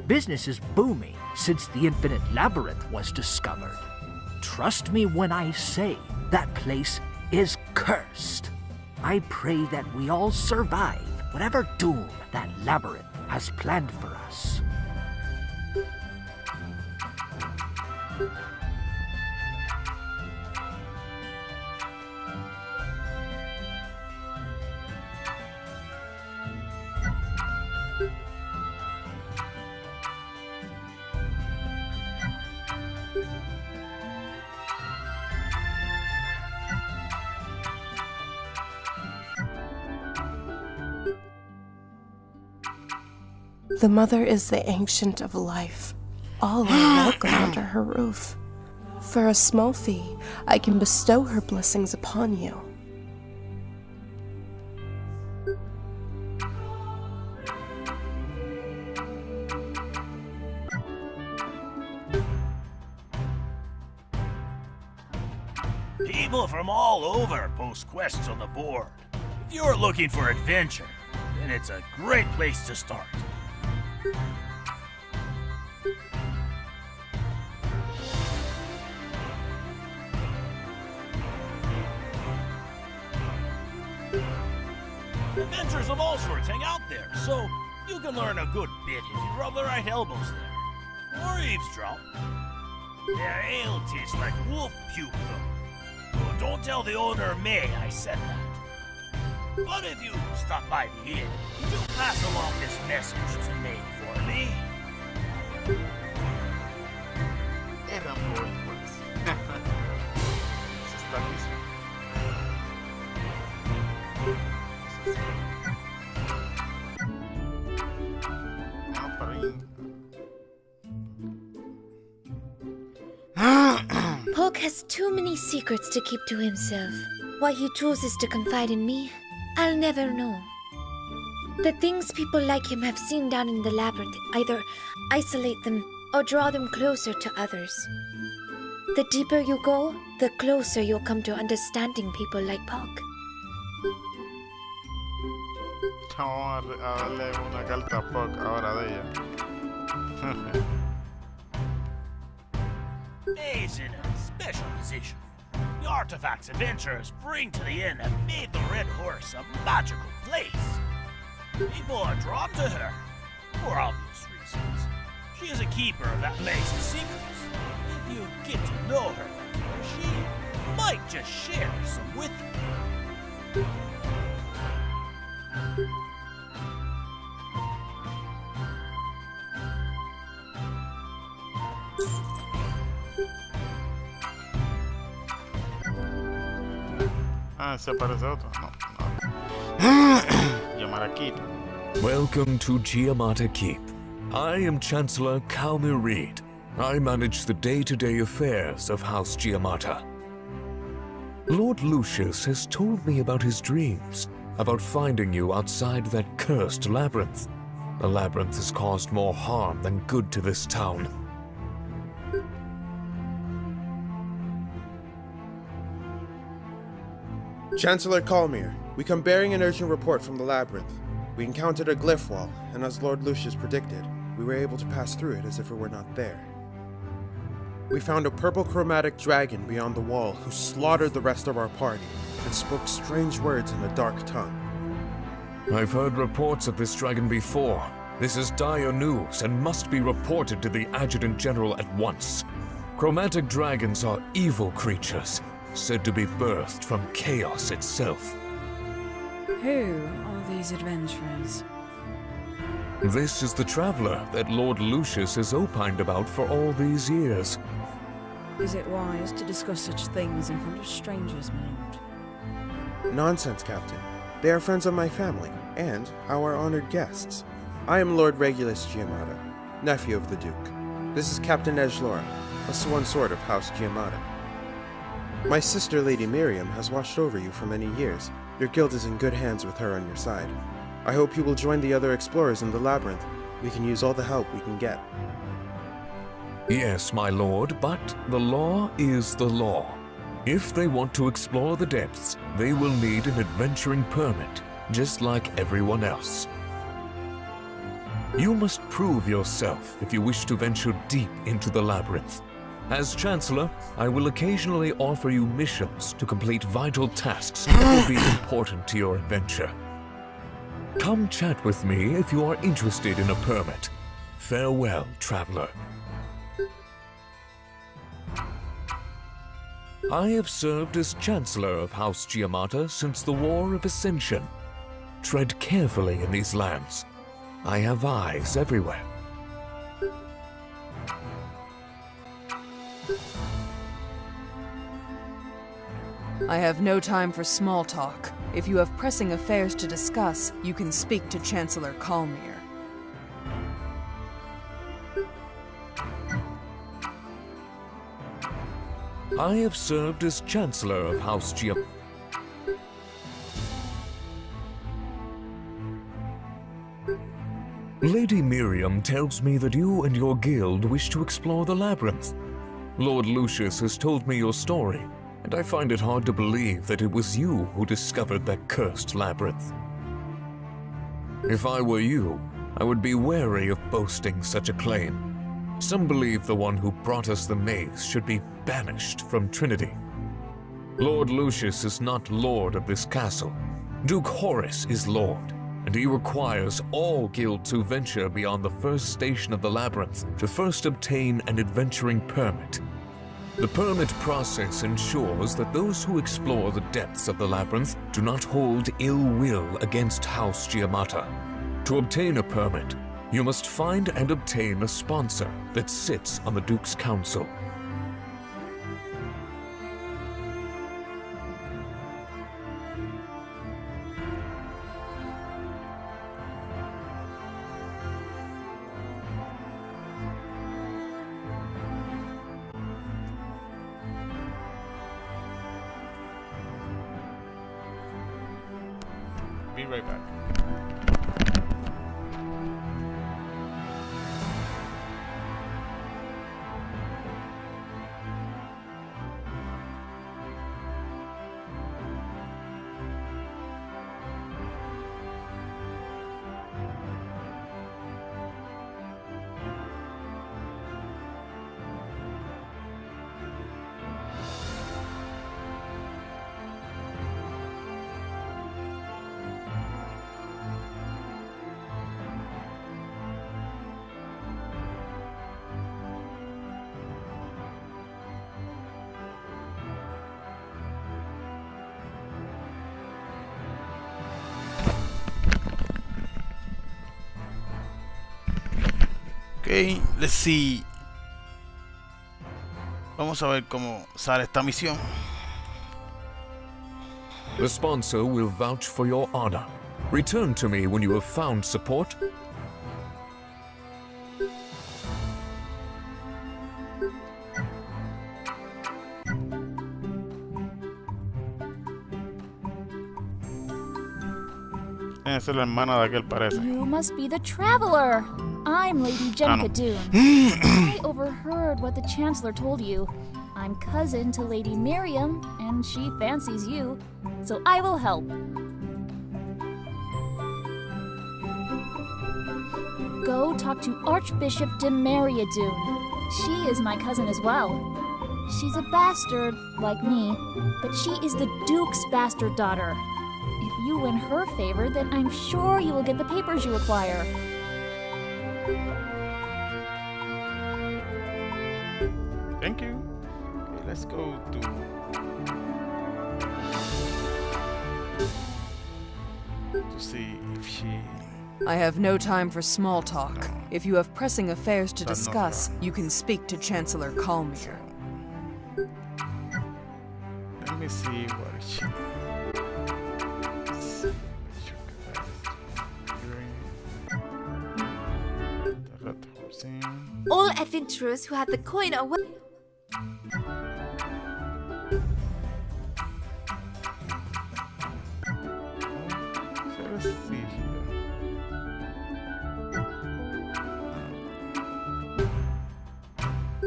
S18: Business is booming since the Infinite Labyrinth was discovered. Trust me when I say that place is cursed. I pray that we all survive whatever doom that labyrinth has planned for us.
S19: The Mother is the Ancient of Life. All are welcome under her roof. For a small fee, I can bestow her blessings upon you.
S20: People from all over post quests on the board. If you're looking for adventure, then it's a great place to start. Adventurers of all sorts hang out there, so you can learn a good bit if you rub the right elbows there. Or eavesdrop. Their ale tastes like wolf puke, though. Oh, don't tell the owner May I said that. But if you stop by the inn, do pass along this message to May for me.
S1: Eran muy buenas. Está listo.
S17: Poke has too many secrets to keep to himself. Why he chooses to confide in me, I'll never know. The things people like him have seen down in the labyrinth either isolate them or draw them closer to others. The deeper you go, the closer you'll come to understanding people like Poke.
S1: Vamos a darle una carta a Puck ahora de ella.
S20: May's in a special position. The artifacts adventurers bring to the inn have made the Red Horse a magical place. People are drawn to her, for obvious reasons. She is a keeper of that place's secrets. If you get to know her better, she might just share some with you.
S1: Ah, se parece a otro. No. Llamar a Keep.
S4: Welcome to Giamata Keep. I am Chancellor Kaumi Reed. I manage the day-to-day affairs of House Giamata. Lord Lucius has told me about his dreams, about finding you outside that cursed labyrinth. The labyrinth has caused more harm than good to this town.
S11: Chancellor Calmir, we come bearing an urgent report from the labyrinth. We encountered a glyph wall, and as Lord Lucius predicted, we were able to pass through it as if it were not there. We found a purple chromatic dragon beyond the wall who slaughtered the rest of our party and spoke strange words in a dark tongue.
S4: I've heard reports of this dragon before. This is dire news and must be reported to the Adjutant General at once. Chromatic dragons are evil creatures, said to be birthed from chaos itself.
S10: Who are these adventurers?
S4: This is the traveler that Lord Lucius has opined about for all these years.
S10: Is it wise to discuss such things in front of strangers, my lord?
S11: Nonsense, Captain. They are friends of my family, and our honored guests. I am Lord Regulus Giamata, nephew of the Duke. This is Captain Edgelora, a sworn sword of House Giamata. My sister, Lady Miriam, has watched over you for many years. Your guild is in good hands with her on your side. I hope you will join the other explorers in the labyrinth. We can use all the help we can get.
S4: Yes, my lord, but the law is the law. If they want to explore the depths, they will need an adventuring permit, just like everyone else. You must prove yourself if you wish to venture deep into the labyrinth. As Chancellor, I will occasionally offer you missions to complete vital tasks that will be important to your adventure. Come chat with me if you are interested in a permit. Farewell, traveler. I have served as Chancellor of House Giamata since the War of Ascension. Tread carefully in these lands. I have eyes everywhere.
S21: I have no time for small talk. If you have pressing affairs to discuss, you can speak to Chancellor Calmir.
S4: I have served as Chancellor of House Giamata. Lady Miriam tells me that you and your guild wish to explore the labyrinth. Lord Lucius has told me your story, and I find it hard to believe that it was you who discovered that cursed labyrinth. If I were you, I would be wary of boasting such a claim. Some believe the one who brought us the maze should be banished from Trinity. Lord Lucius is not lord of this castle. Duke Horace is lord, and he requires all guilds who venture beyond the first station of the labyrinth to first obtain an adventuring permit. The permit process ensures that those who explore the depths of the labyrinth do not hold ill will against House Giamata. To obtain a permit, you must find and obtain a sponsor that sits on the Duke's Council.
S1: Be right back. Ok, let's see. Vamos a ver cómo sale esta misión.
S4: The sponsor will vouch for your honor. Return to me when you have found support.
S1: Esa es la hermana de aquel, parece.
S7: You must be the traveler. I'm Lady Jenica
S1: no.
S7: Dune. I overheard what the Chancellor told you. I'm cousin to Lady Miriam, and she fancies you, so I will help. Go talk to Archbishop Demeria Dune. She is my cousin as well. She's a bastard, like me, but she is the Duke's bastard daughter. If you win her favor, then I'm sure you will get the papers you require.
S1: Thank you. Okay, let's go to see if she.
S21: I have no time for small talk. If you have pressing affairs to
S1: That's not
S21: discuss, you can speak to Chancellor Kalmir.
S1: Let me see what she.
S17: All adventurers who had the coin are welcome.
S1: So let's see here.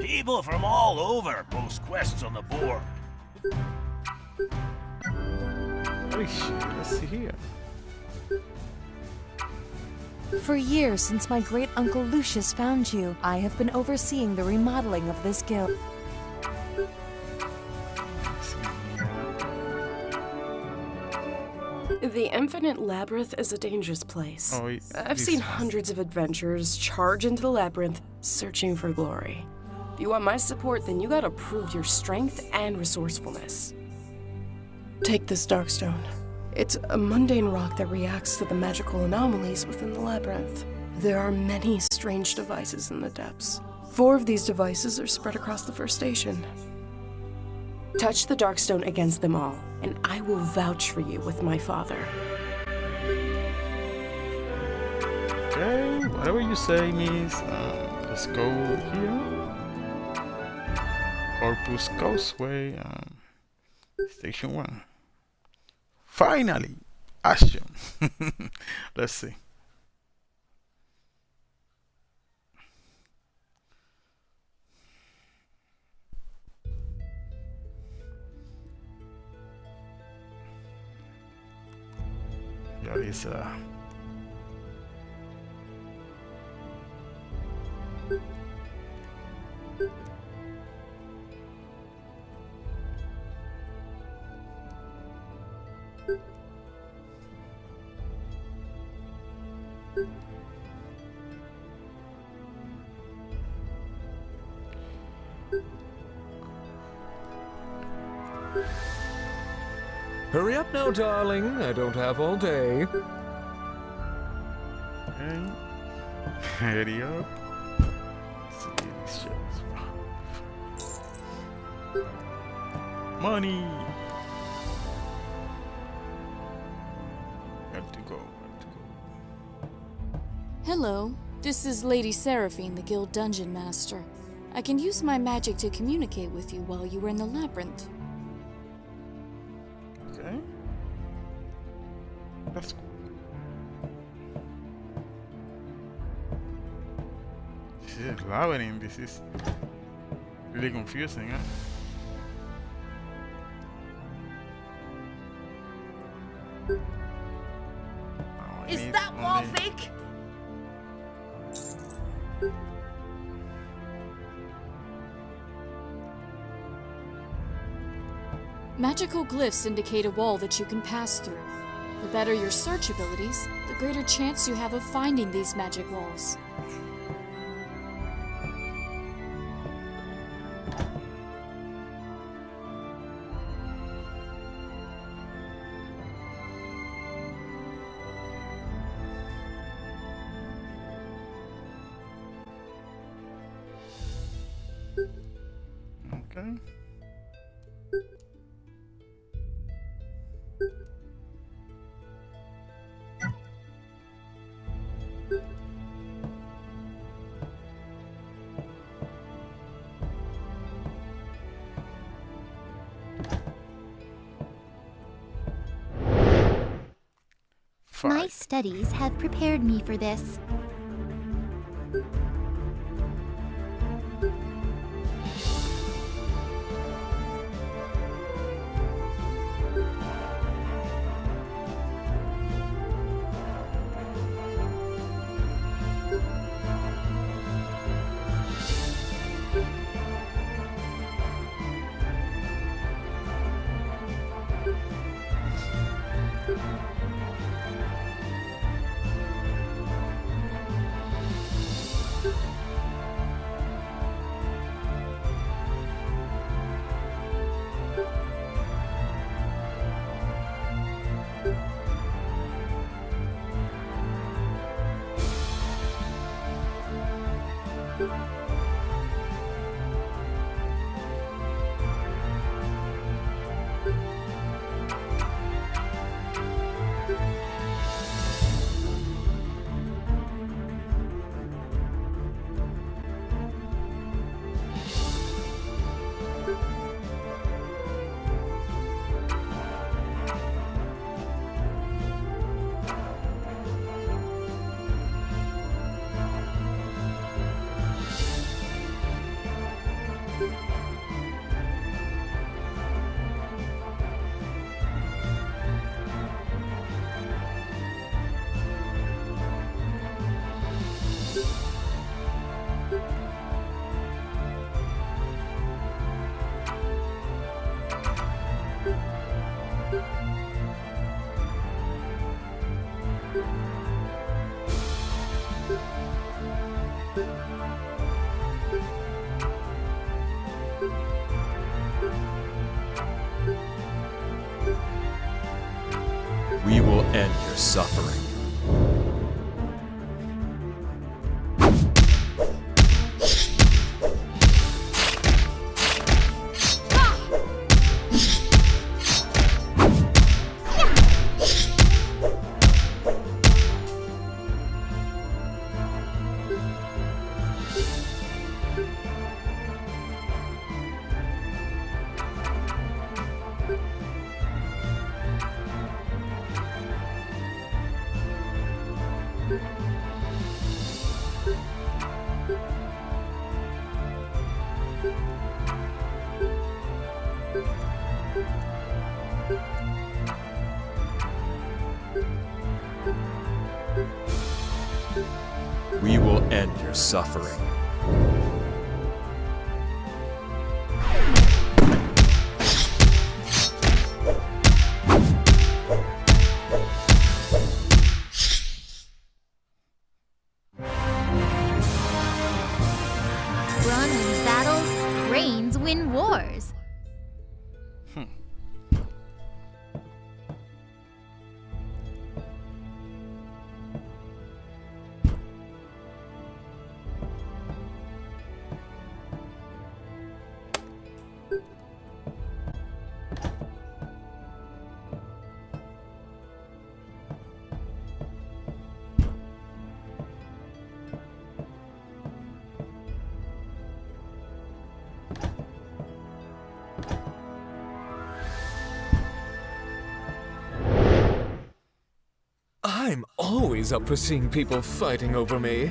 S20: People from all over post quests on the board.
S1: Holy shit, let's see here.
S14: For years since my great uncle Lucius found you, I have been overseeing the remodeling of this guild.
S19: The Infinite Labyrinth is a dangerous place.
S1: Oh,
S19: I've seen hundreds of adventurers charge into the labyrinth, searching for glory. If you want my support, then you gotta prove your strength and resourcefulness. Take this Darkstone. It's a mundane rock that reacts to the magical anomalies within the labyrinth. There are many strange devices in the depths. 4 of these devices are spread across the first station. Touch the Darkstone against them all, and I will vouch for you with my father.
S1: Okay, whatever you say, miss. Let's go here. Corpus Causeway, Station 1. Finally, action. Let's see. Yeah, this
S4: Hurry up now, darling. I don't have all day.
S1: Okay. Hurry up. Let's see these shares. Money. Got to go.
S15: Hello, this is Lady Seraphine, the Guild Dungeon Master. I can use my magic to communicate with you while you were in the labyrinth.
S1: Okay. That's cool. This is labyrinth. This is really confusing, huh?
S17: Is that wall fake?
S15: Magical glyphs indicate a wall that you can pass through. The better your search abilities, the greater chance you have of finding these magic walls.
S1: Okay. fight.
S8: My studies have prepared me for this.
S3: We will end your suffering. We will end your suffering.
S8: Brawn wins battles, brains win wars.
S5: I'm always up for seeing people fighting over me.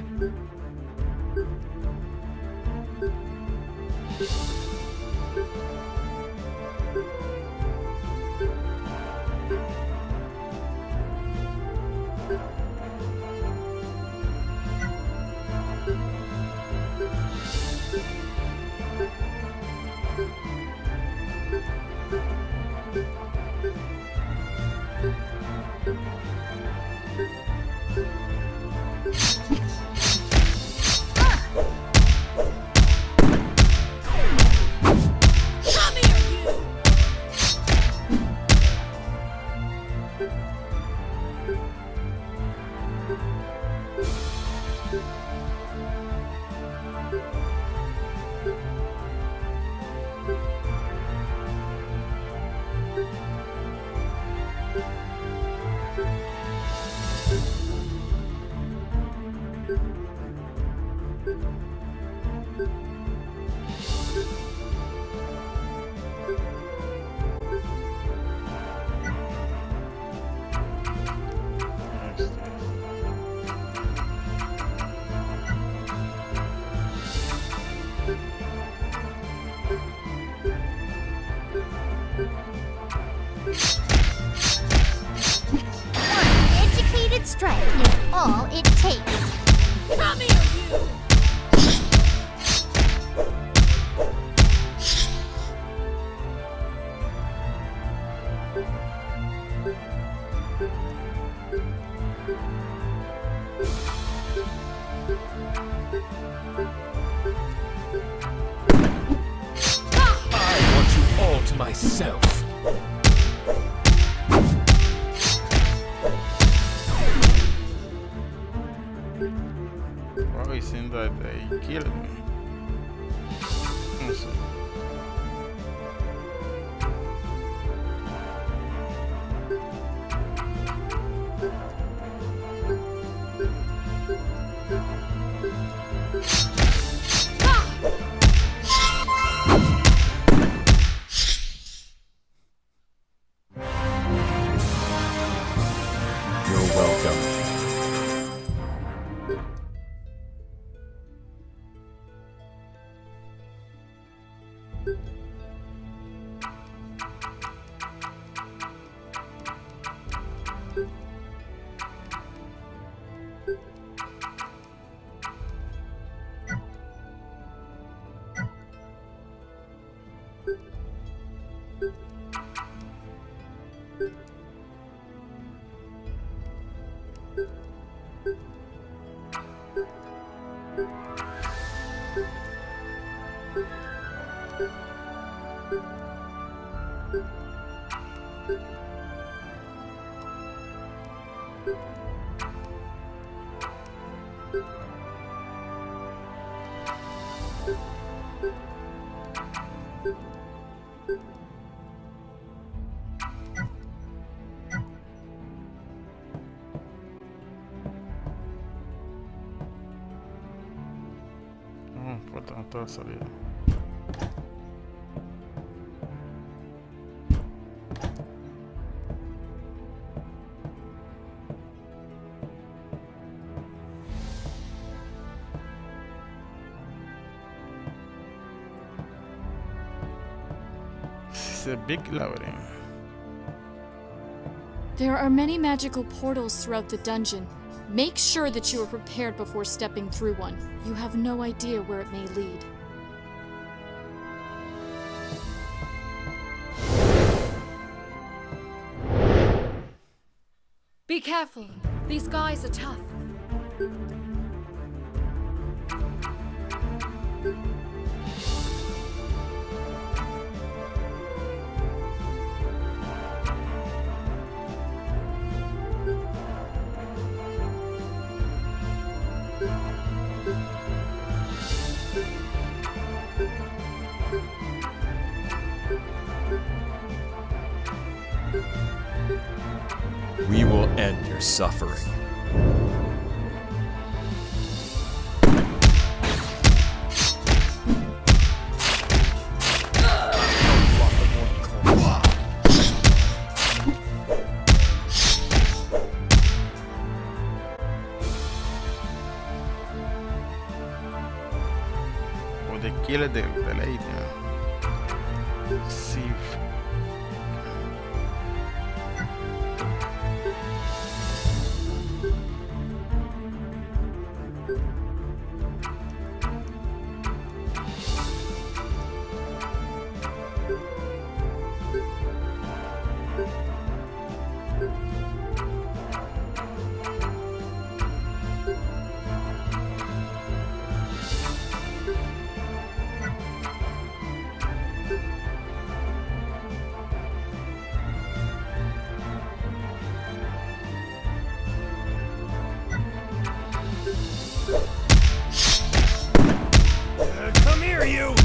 S8: strength is all it takes.
S15: Come here, you!
S5: I want you all to myself.
S1: Oh, it seems that they killed me. Let's see.
S5: You're welcome. Falta toda salida. It's a big labyrinth.
S15: There are many magical portals throughout the dungeon. Make sure that you are prepared before stepping through one. You have no idea where it may lead.
S2: Be careful. These guys are tough.
S5: We will end your suffering.
S1: Or they kill the lady. See if
S3: Come here, you!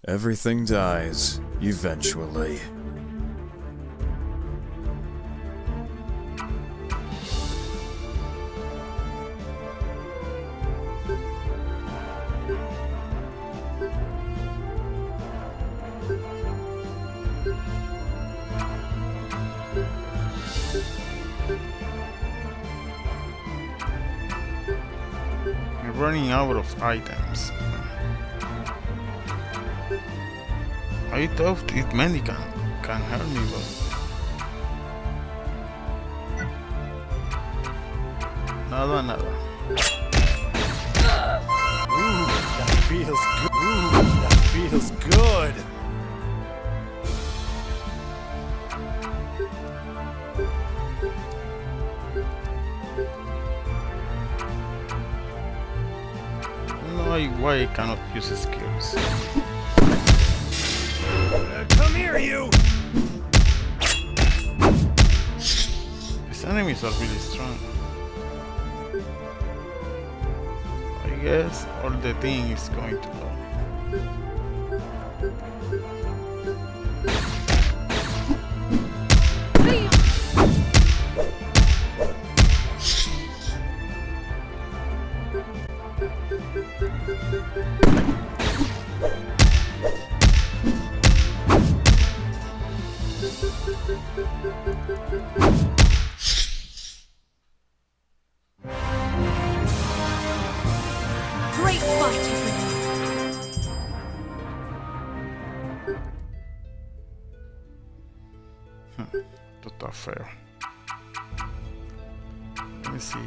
S9: Everything dies, eventually.
S1: I'm running out of items. I thought it many can help me, but nada.
S20: Ooh, that feels good. Ooh, that feels good.
S1: I don't know why I cannot use skills.
S20: Come here, you!
S1: These enemies are really strong. I guess all the thing is going to go.
S2: Great fight, everyone!
S1: Total fair. Let me see.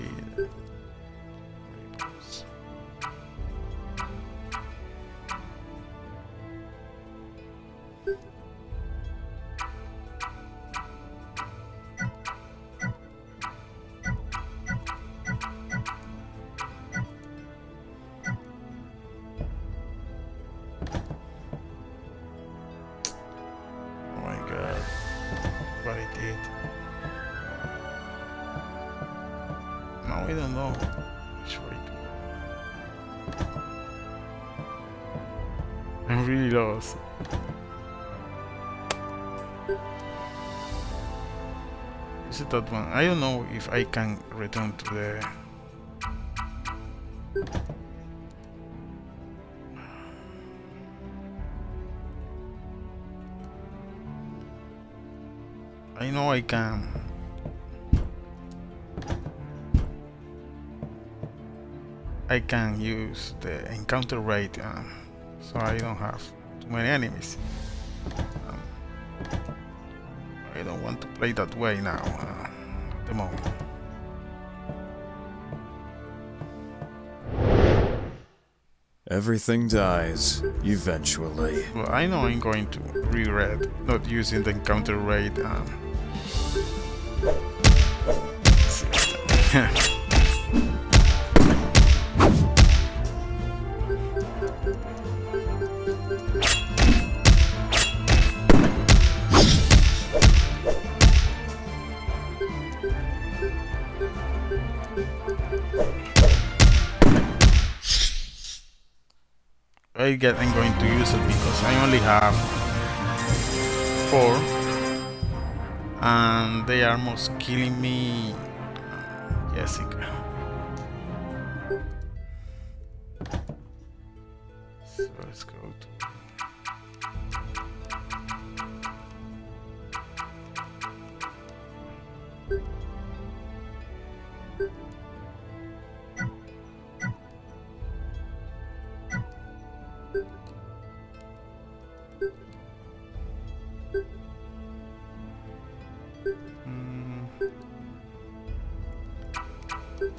S1: Oh my god, what I did. Now I don't know which way to go. I'm really lost. Is it that one? I don't know if I can return to the... I know I can. I can use the encounter rate, so I don't have too many enemies. I don't want to play that way now, at the moment.
S9: Everything dies, eventually.
S1: Well, I know I'm going to regret not using the encounter rate. I'm going to use it because I only have 4 and they are almost killing me. Jessica. So let's go to...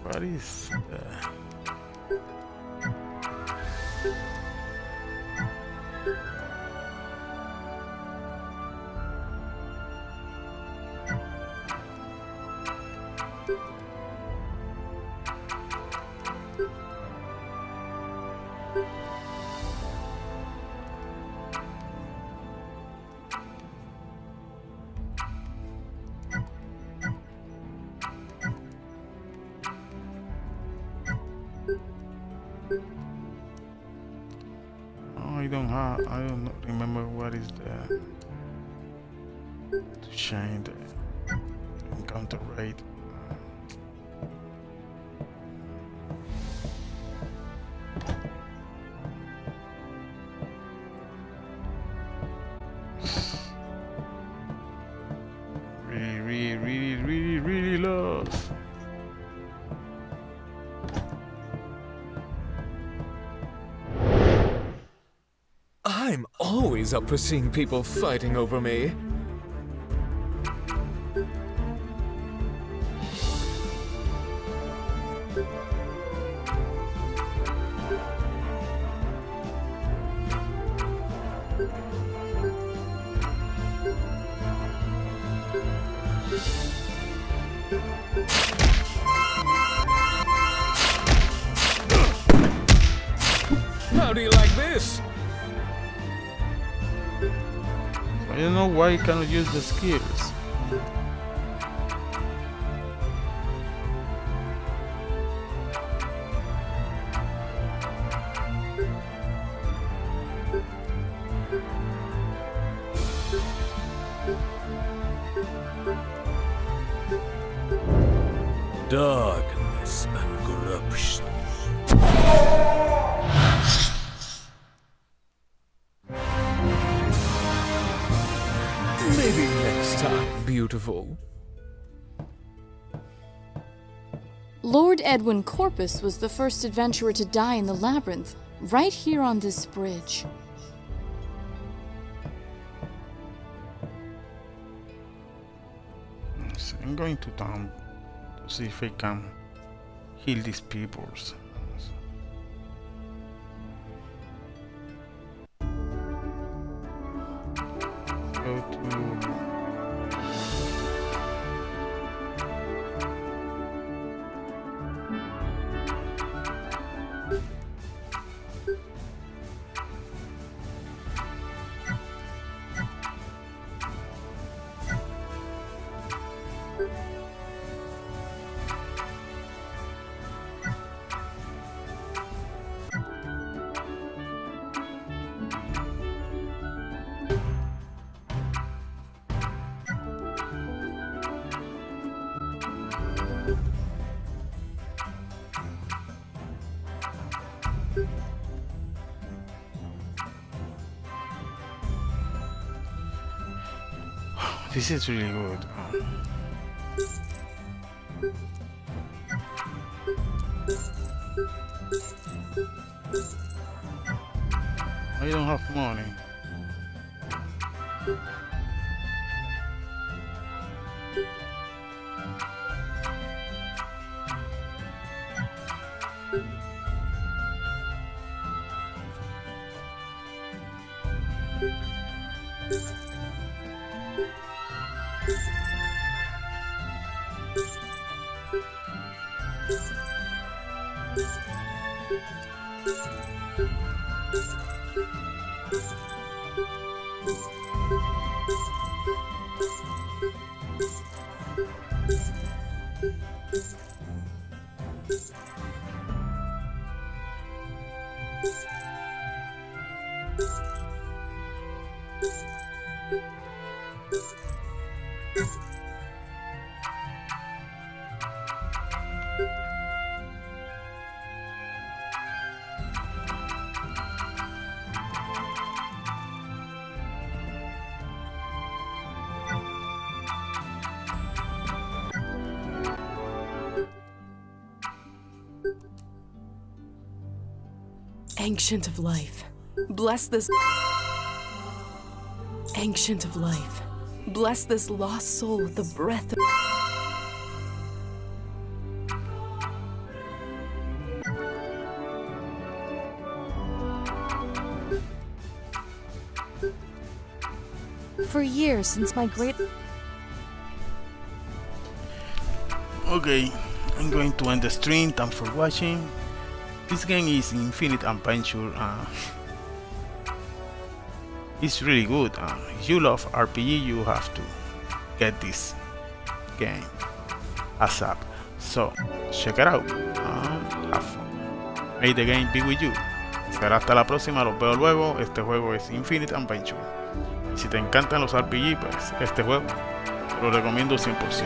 S1: What is I don't remember what is the to change the encounter rate. Really lost.
S5: I'm always up for seeing people fighting over me. How do you like this?
S1: I don't know why you cannot use the skills.
S9: Darkness and corruption.
S5: Maybe next time, beautiful.
S15: Lord Edwin Corpus was the first adventurer to die in the labyrinth, right here on this bridge.
S1: So I'm going to town to see if I can heal these peoples. Go to this is really good. I don't have money.
S19: Ancient of Life, bless this. Ancient of Life, Bless this lost soul with the breath of...
S14: For years since my great...
S1: Okay, I'm going to end the stream. Thanks for watching. This game is Infinite Adventure. It's really good. If you love RPG, you have to get this game ASAP. So check it out. Have fun. May the game be with you. Será hasta la próxima. Los veo luego. Este juego es Infinite Adventure. Y si te encantan los RPG, pues este juego te lo recomiendo 100%.